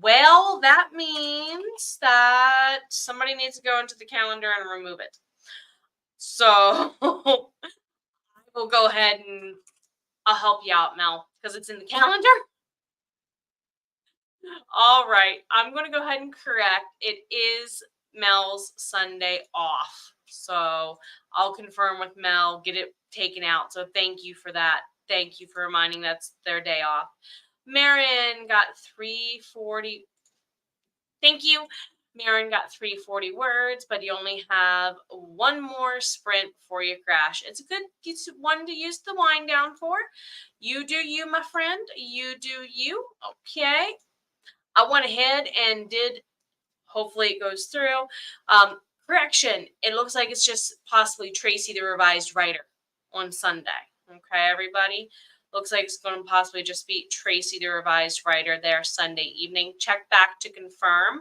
Well, that means that somebody needs to go into the calendar and remove it. So I will go ahead and I'll help you out, Mel, because it's in the calendar. All right, I'm going to go ahead and correct. It is Mel's Sunday off. So I'll confirm with Mel, get it taken out. So thank you for that. Thank you for reminding that's their day off. Marin got 340. Thank you. Marin got 340 words, but you only have one more sprint before you crash. It's a good one to use the wind down for. You do you, my friend. You do you. Okay. I went ahead and did, hopefully it goes through. Correction, it looks like it's just possibly Tracy, the revised writer, on Sunday. Okay, everybody? Looks like it's going to possibly just be Tracy, the revised writer, there Sunday evening. Check back to confirm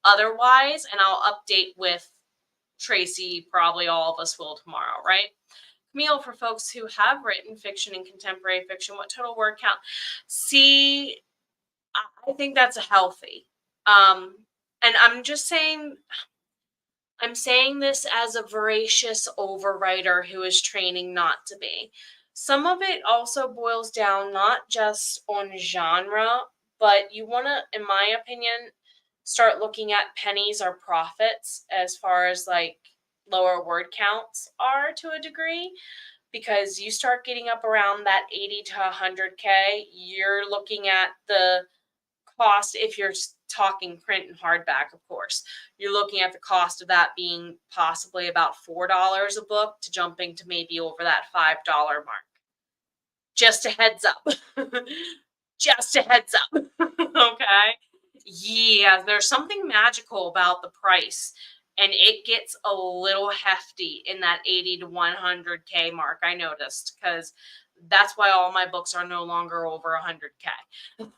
otherwise, and I'll update with Tracy. Probably all of us will tomorrow, right? Camille, for folks who have written fiction and contemporary fiction, what total word count? See, I think that's a healthy. And I'm just saying, I'm saying this as a voracious overwriter who is training not to be. Some of it also boils down not just on genre, but you want to, in my opinion, start looking at pennies or profits as far as like lower word counts are to a degree. Because you start getting up around that 80 to 100K, you're looking at the cost, if you're talking print and hardback, of course, you're looking at the cost of that being possibly about $4 a book to jumping to maybe over that $5 mark. Just a heads up. Just a heads up. Okay. Yeah, there's something magical about the price. And it gets a little hefty in that 80 to 100K mark, I noticed, because that's why all my books are no longer over 100K.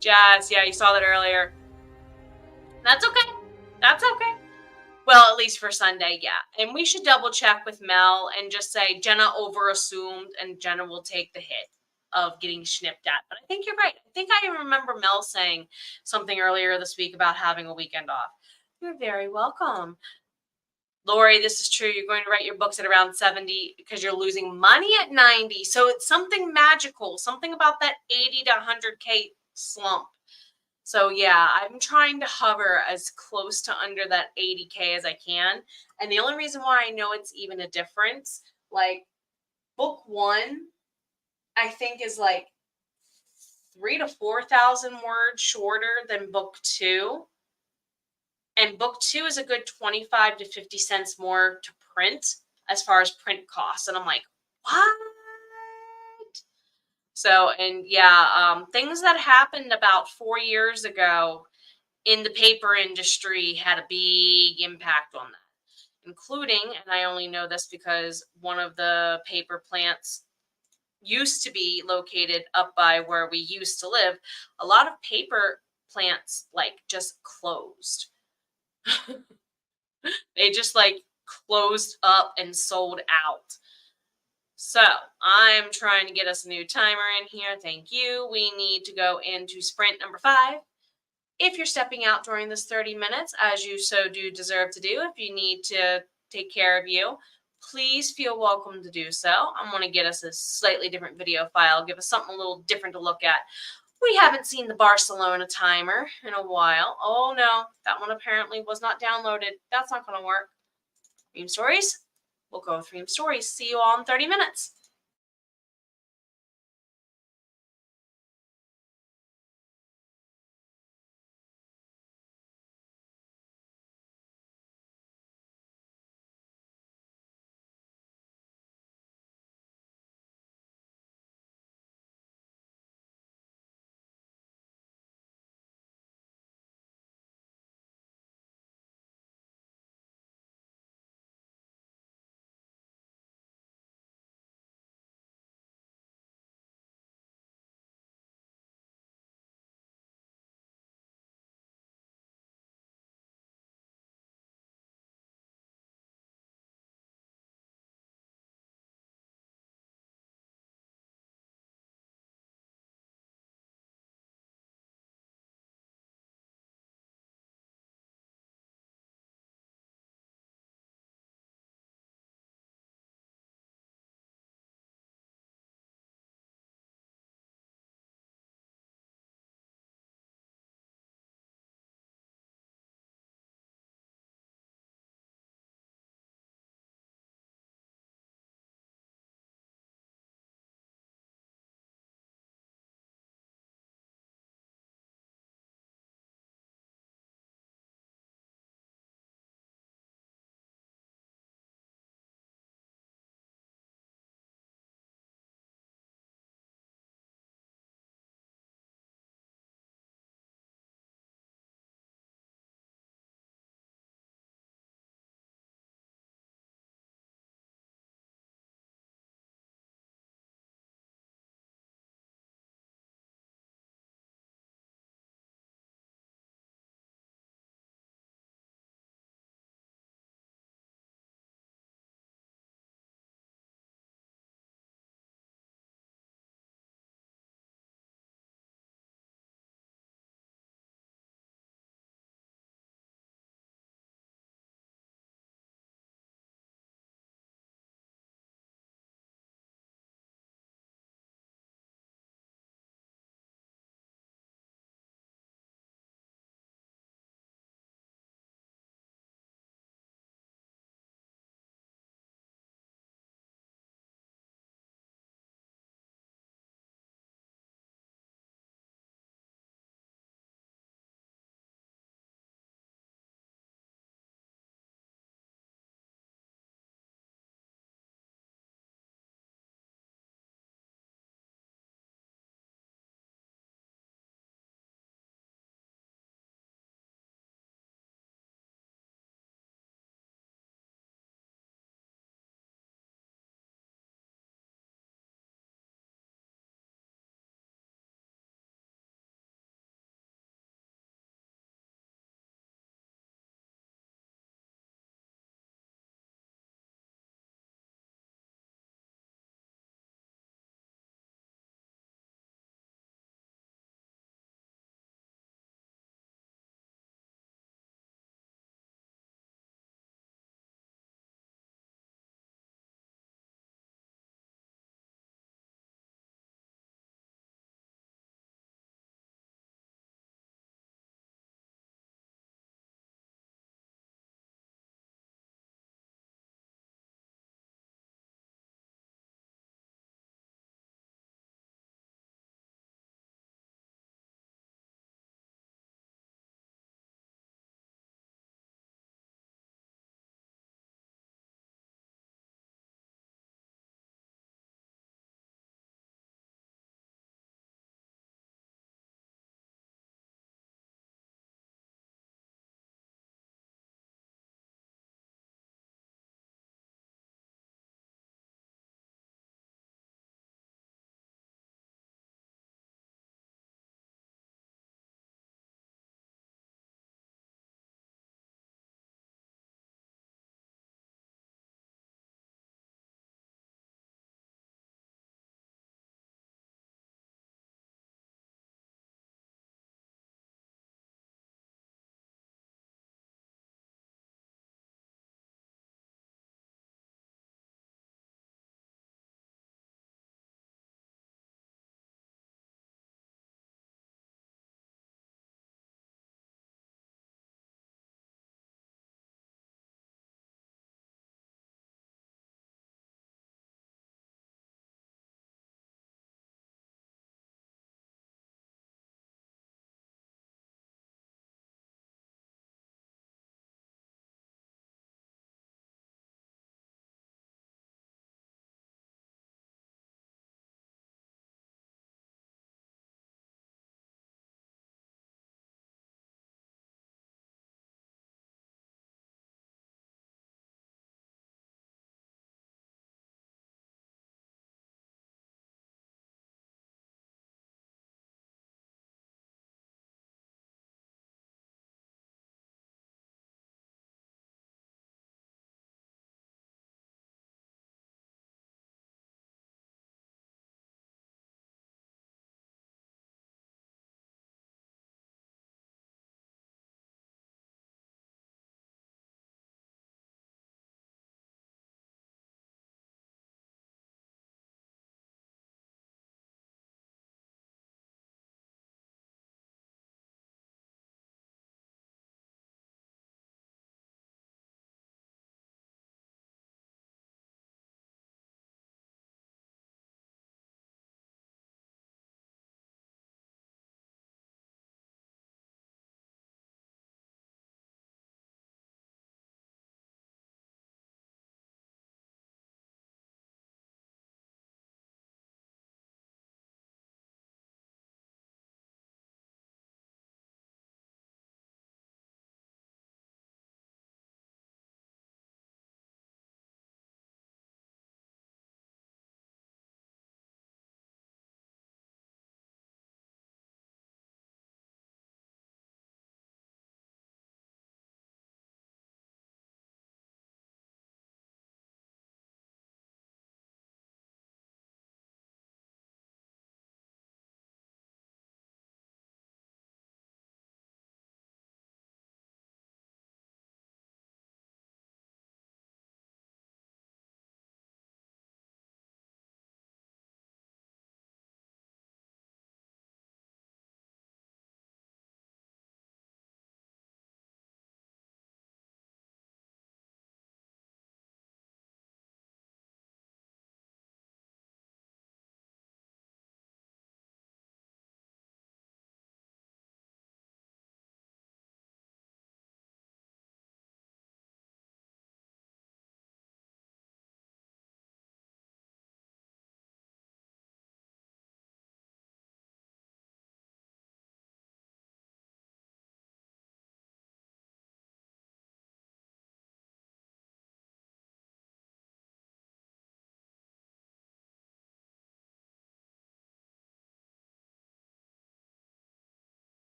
Jazz, yeah, you saw that earlier. That's okay. That's okay. Well, at least for Sunday, yeah. And we should double check with Mel and just say Jenna over assumed and Jenna will take the hit of getting snipped at. But I think you're right. I think I remember Mel saying something earlier this week about having a weekend off. You're very welcome. Lori, this is true. You're going to write your books at around 70 because you're losing money at 90. So it's something magical, something about that 80 to 100K slump. So yeah, I'm trying to hover as close to under that 80K as I can. And the only reason why I know it's even a difference, like book one, I think is like 3,000 to 4,000 words shorter than book two. And book two is a good 25 to 50 cents more to print as far as print costs. And I'm like, what? So, and yeah, things that happened about 4 years ago in the paper industry had a big impact on that, including, and I only know this because one of the paper plants used to be located up by where we used to live. A lot of paper plants like just closed. They just like closed up and sold out. So I'm trying to get us a new timer in here. Thank you. We need to go into sprint number 5. If you're stepping out during this 30 minutes, as you so do deserve to do, if you need to take care of you, please feel welcome to do so. I'm going to get us a slightly different video file, give us something a little different to look at. We haven't seen the Barcelona timer in a while. Oh no, that one apparently was not downloaded. That's not going to work. Theme stories? We'll go with theme stories. See you all in 30 minutes.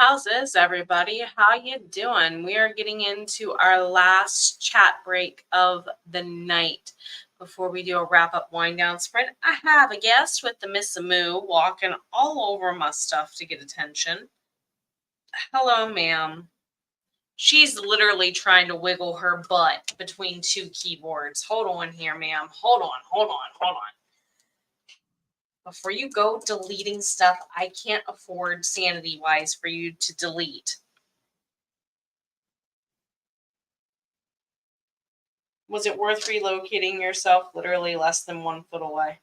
How's this, everybody? How you doing? We are getting into our last chat break of the night. Before we do a wrap-up wind-down sprint, I have a guest with the Miss Moo walking all over my stuff to get attention. Hello, ma'am. She's literally trying to wiggle her butt between two keyboards. Hold on here, ma'am. Hold on. Before you go deleting stuff, I can't afford sanity-wise for you to delete. Was it worth relocating yourself literally less than 1 foot away?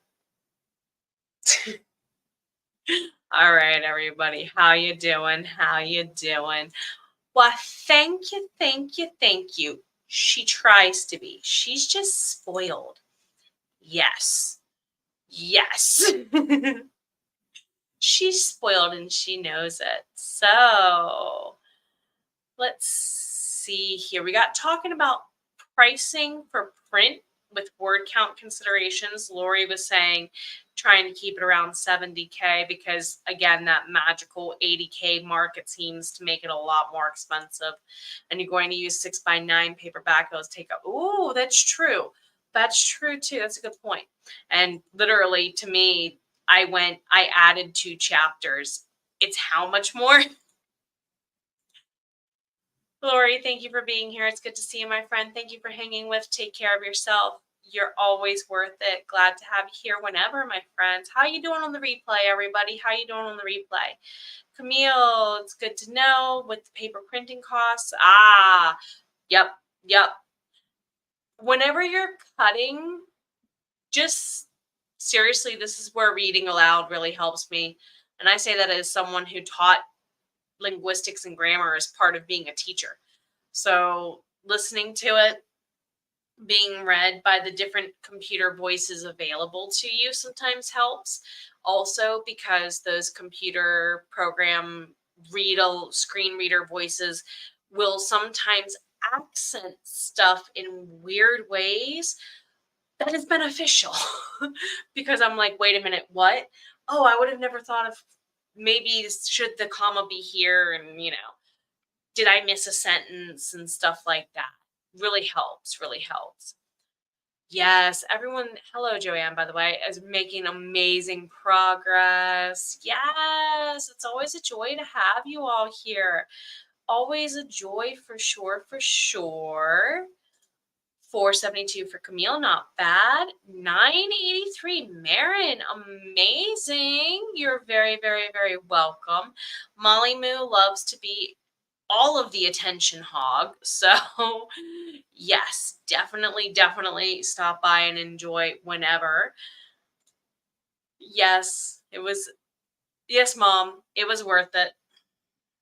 All right, everybody. How you doing? Well, thank you. She tries to be. She's just spoiled. Yes. She's spoiled and she knows it. So let's see here. We got talking about pricing for print with word count considerations. Lori was saying trying to keep it around 70K because, again, that magical 80K mark, it seems to make it a lot more expensive. And you're going to use 6x9 paperback. Those take up. Ooh, that's true. That's true, too. That's a good point. And literally, to me, I added 2 chapters. It's how much more? Lori, thank you for being here. It's good to see you, my friend. Thank you for hanging with. Take care of yourself. You're always worth it. Glad to have you here whenever, my friends. How you doing on the replay, everybody? How you doing on the replay? Camille, it's good to know with the paper printing costs. Yep. Whenever you're cutting, just seriously, this is where reading aloud really helps me. And I say that as someone who taught linguistics and grammar as part of being a teacher. So listening to it, being read by the different computer voices available to you sometimes helps. Also, because those computer program screen reader voices will sometimes accent stuff in weird ways that is beneficial. Because I'm like, wait a minute, what? Oh, I would have never thought of maybe should the comma be here, and did I miss a sentence and stuff like that. Really helps. Yes, everyone, hello, Joanne, by the way, is making amazing progress. Yes, it's always a joy to have you all here. Always a joy for sure. 472 for Camille, not bad. 983, Marin, amazing. You're very, very, very welcome. Molly Moo loves to be all of the attention hog. So yes, definitely stop by and enjoy whenever. Yes, it was. Yes, Mom, it was worth it.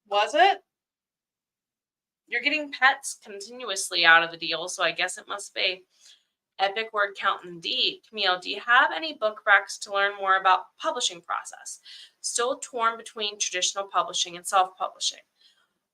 Was it? You're getting pets continuously out of the deal, so I guess it must be. Epic word count indeed. Camille, do you have any book recs to learn more about publishing process? Still torn between traditional publishing and self-publishing.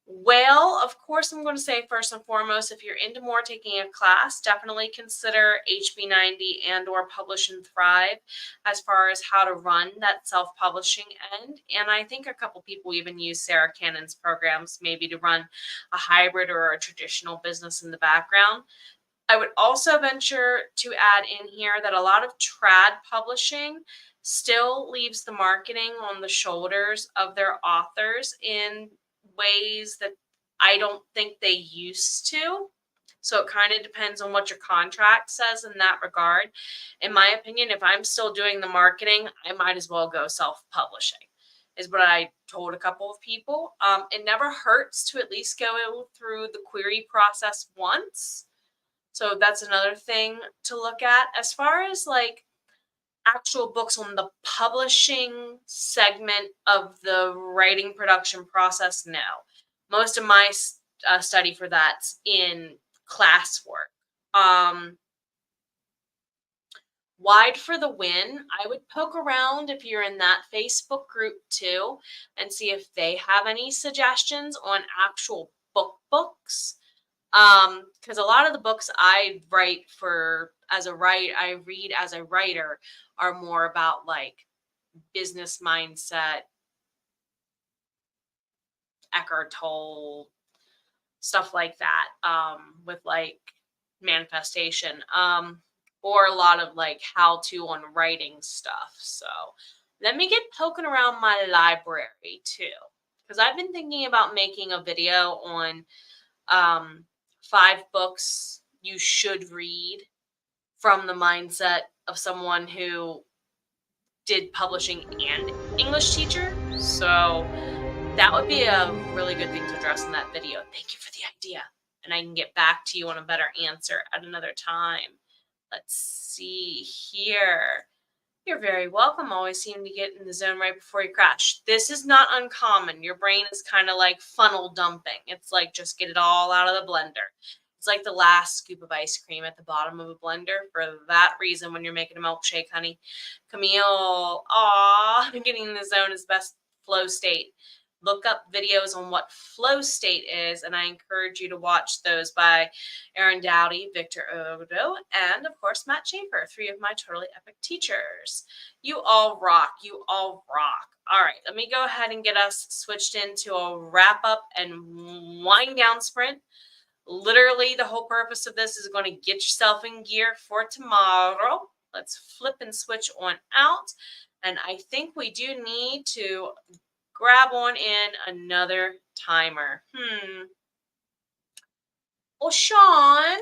Well, of course, I'm going to say first and foremost, if you're into more taking a class, definitely consider HB90 and or Publish and Thrive as far as how to run that self-publishing end. And I think a couple people even use Sarra Cannon's programs maybe to run a hybrid or a traditional business in the background. I would also venture to add in here that a lot of trad publishing still leaves the marketing on the shoulders of their authors in ways that I don't think they used to. So it kind of depends on what your contract says in that regard. In my opinion, if I'm still doing the marketing, I might as well go self-publishing, is what I told a couple of people. It never hurts to at least go through the query process once. So that's another thing to look at. As far as like actual books on the publishing segment of the writing production process, no. Most of my study for that's in classwork. Wide for the win. I would poke around if you're in that Facebook group too and see if they have any suggestions on actual books. Because a lot of the books I read as a writer are more about like business mindset, Eckhart Tolle, stuff like that, with like manifestation, or a lot of like how to on writing stuff. So let me get poking around my library too, because I've been thinking about making a video on 5 books you should read from the mindset of someone who did publishing and English teacher. So that would be a really good thing to address in that video. Thank you for the idea. And I can get back to you on a better answer at another time. Let's see here. You're very welcome. Always seem to get in the zone right before you crash. This is not uncommon. Your brain is kind of like funnel dumping. It's like just get it all out of the blender. It's like the last scoop of ice cream at the bottom of a blender. For that reason, when you're making a milkshake, honey. Camille, getting in the zone is best flow state. Look up videos on what flow state is, and I encourage you to watch those by Aaron Dowdy, Victor Odo, and of course Matt Schaefer, 3 of my totally epic teachers. You all rock. You all rock. All right, let me go ahead and get us switched into a wrap up and wind down sprint. Literally, the whole purpose of this is going to get yourself in gear for tomorrow. Let's flip and switch on out. And I think we do need to grab on in another timer. Well, Sean, I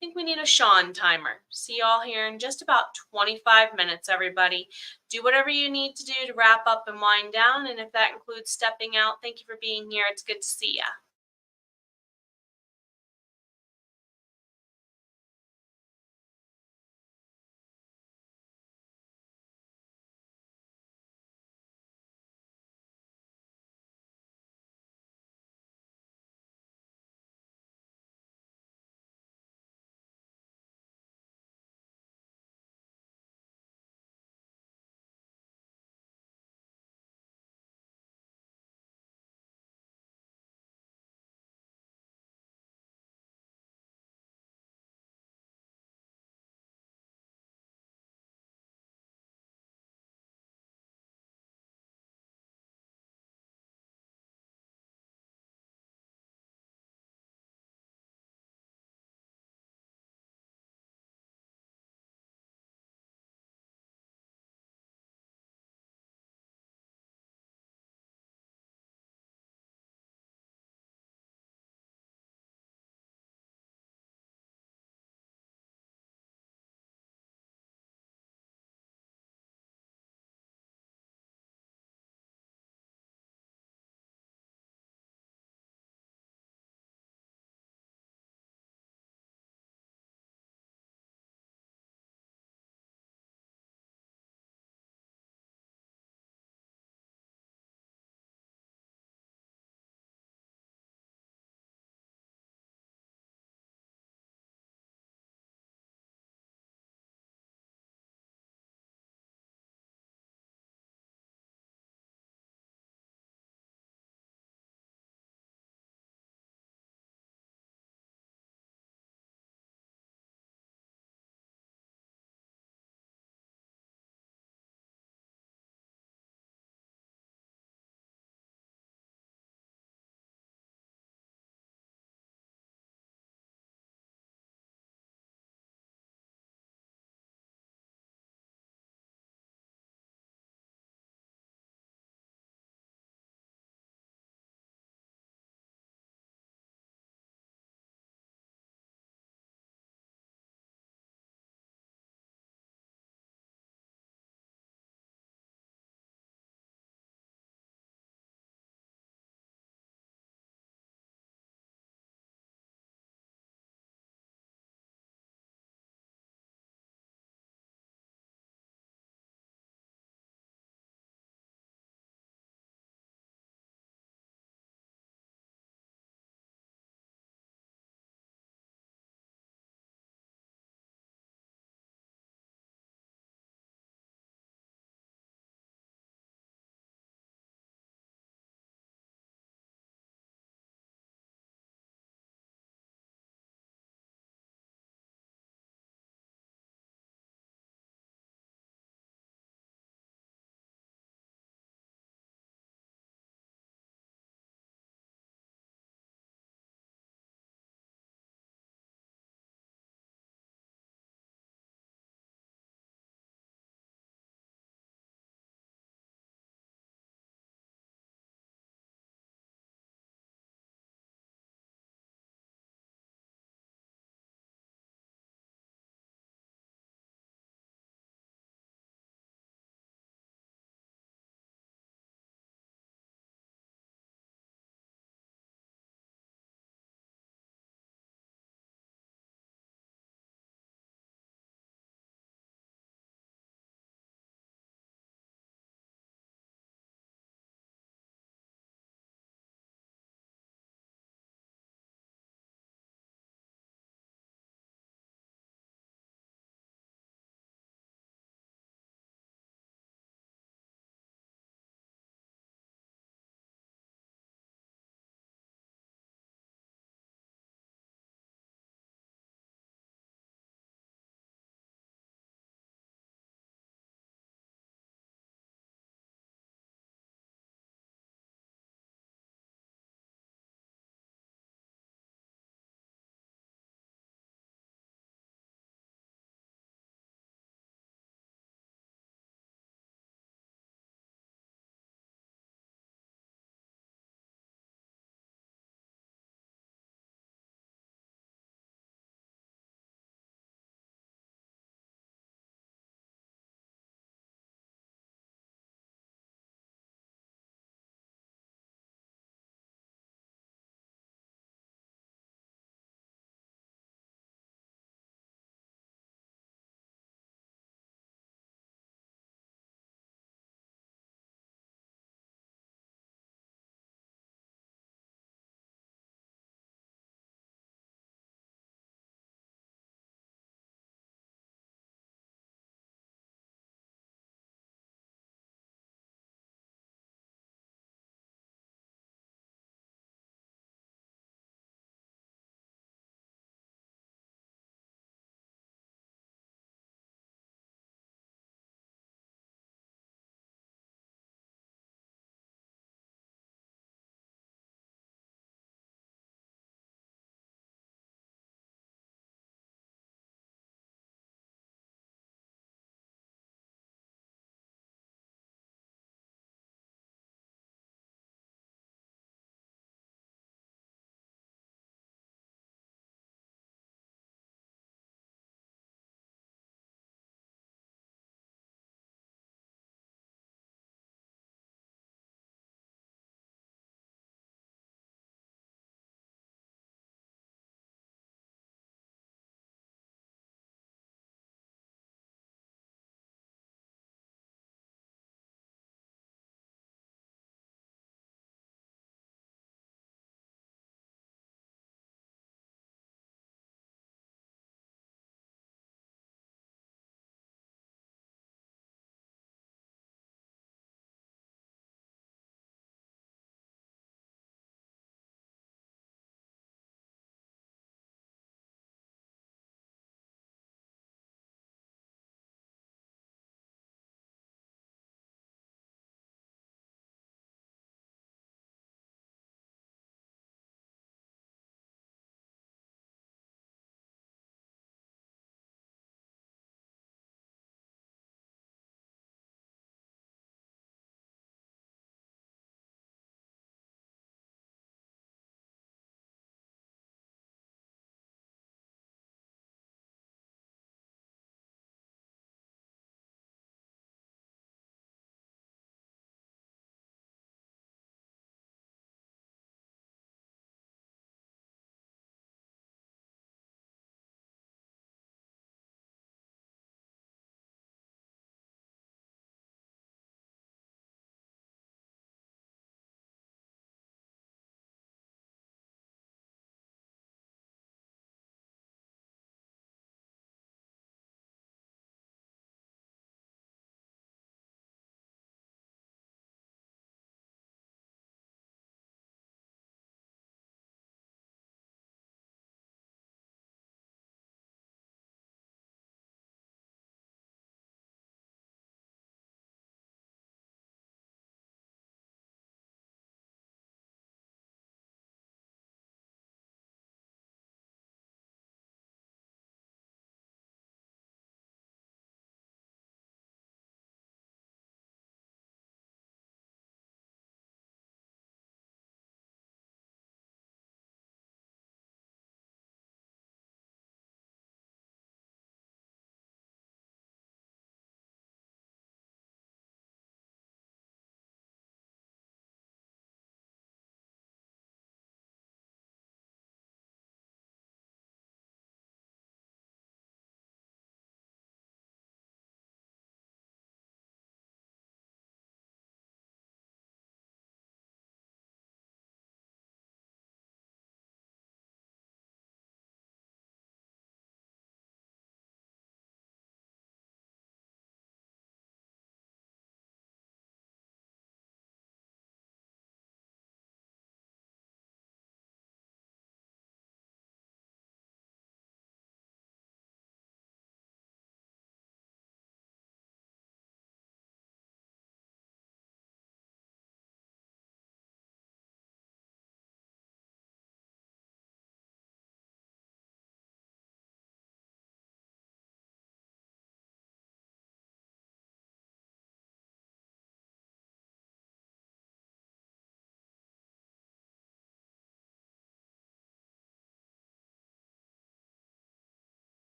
think we need a Sean timer. See y'all here in just about 25 minutes, everybody. Do whatever you need to do to wrap up and wind down. And if that includes stepping out, thank you for being here. It's good to see ya.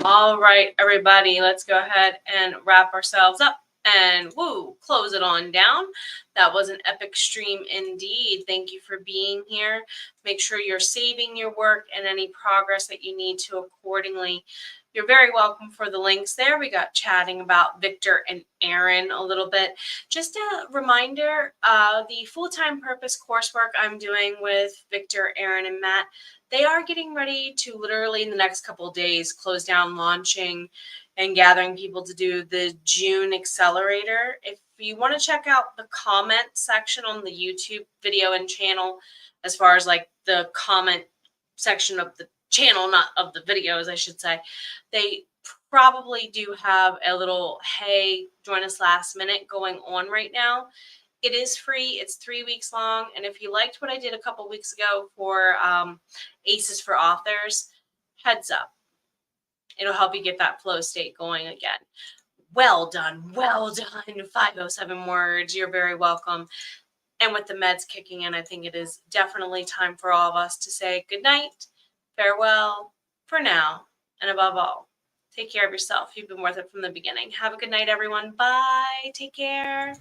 All right, everybody, let's go ahead and wrap ourselves up and close it on down. That was an epic stream indeed. Thank you for being here. Make sure you're saving your work and any progress that you need to accordingly. You're very welcome for the links there. We got chatting about Victor and Aaron a little bit. Just a reminder, the full-time purpose coursework I'm doing with Victor, Aaron, and Matt, they are getting ready to literally in the next couple of days close down launching and gathering people to do the June accelerator. If you want to check out the comment section on the YouTube video and channel, as far as like the comment section of the channel, not of the videos, I should say, they probably do have a little, hey, join us last minute going on right now. It is free. It's 3 weeks long. And if you liked what I did a couple weeks ago for Aces for Authors, heads up. It'll help you get that flow state going again. Well done. Well done. 507 words. You're very welcome. And with the meds kicking in, I think it is definitely time for all of us to say good night, farewell, for now, and above all, take care of yourself. You've been worth it from the beginning. Have a good night, everyone. Bye. Take care.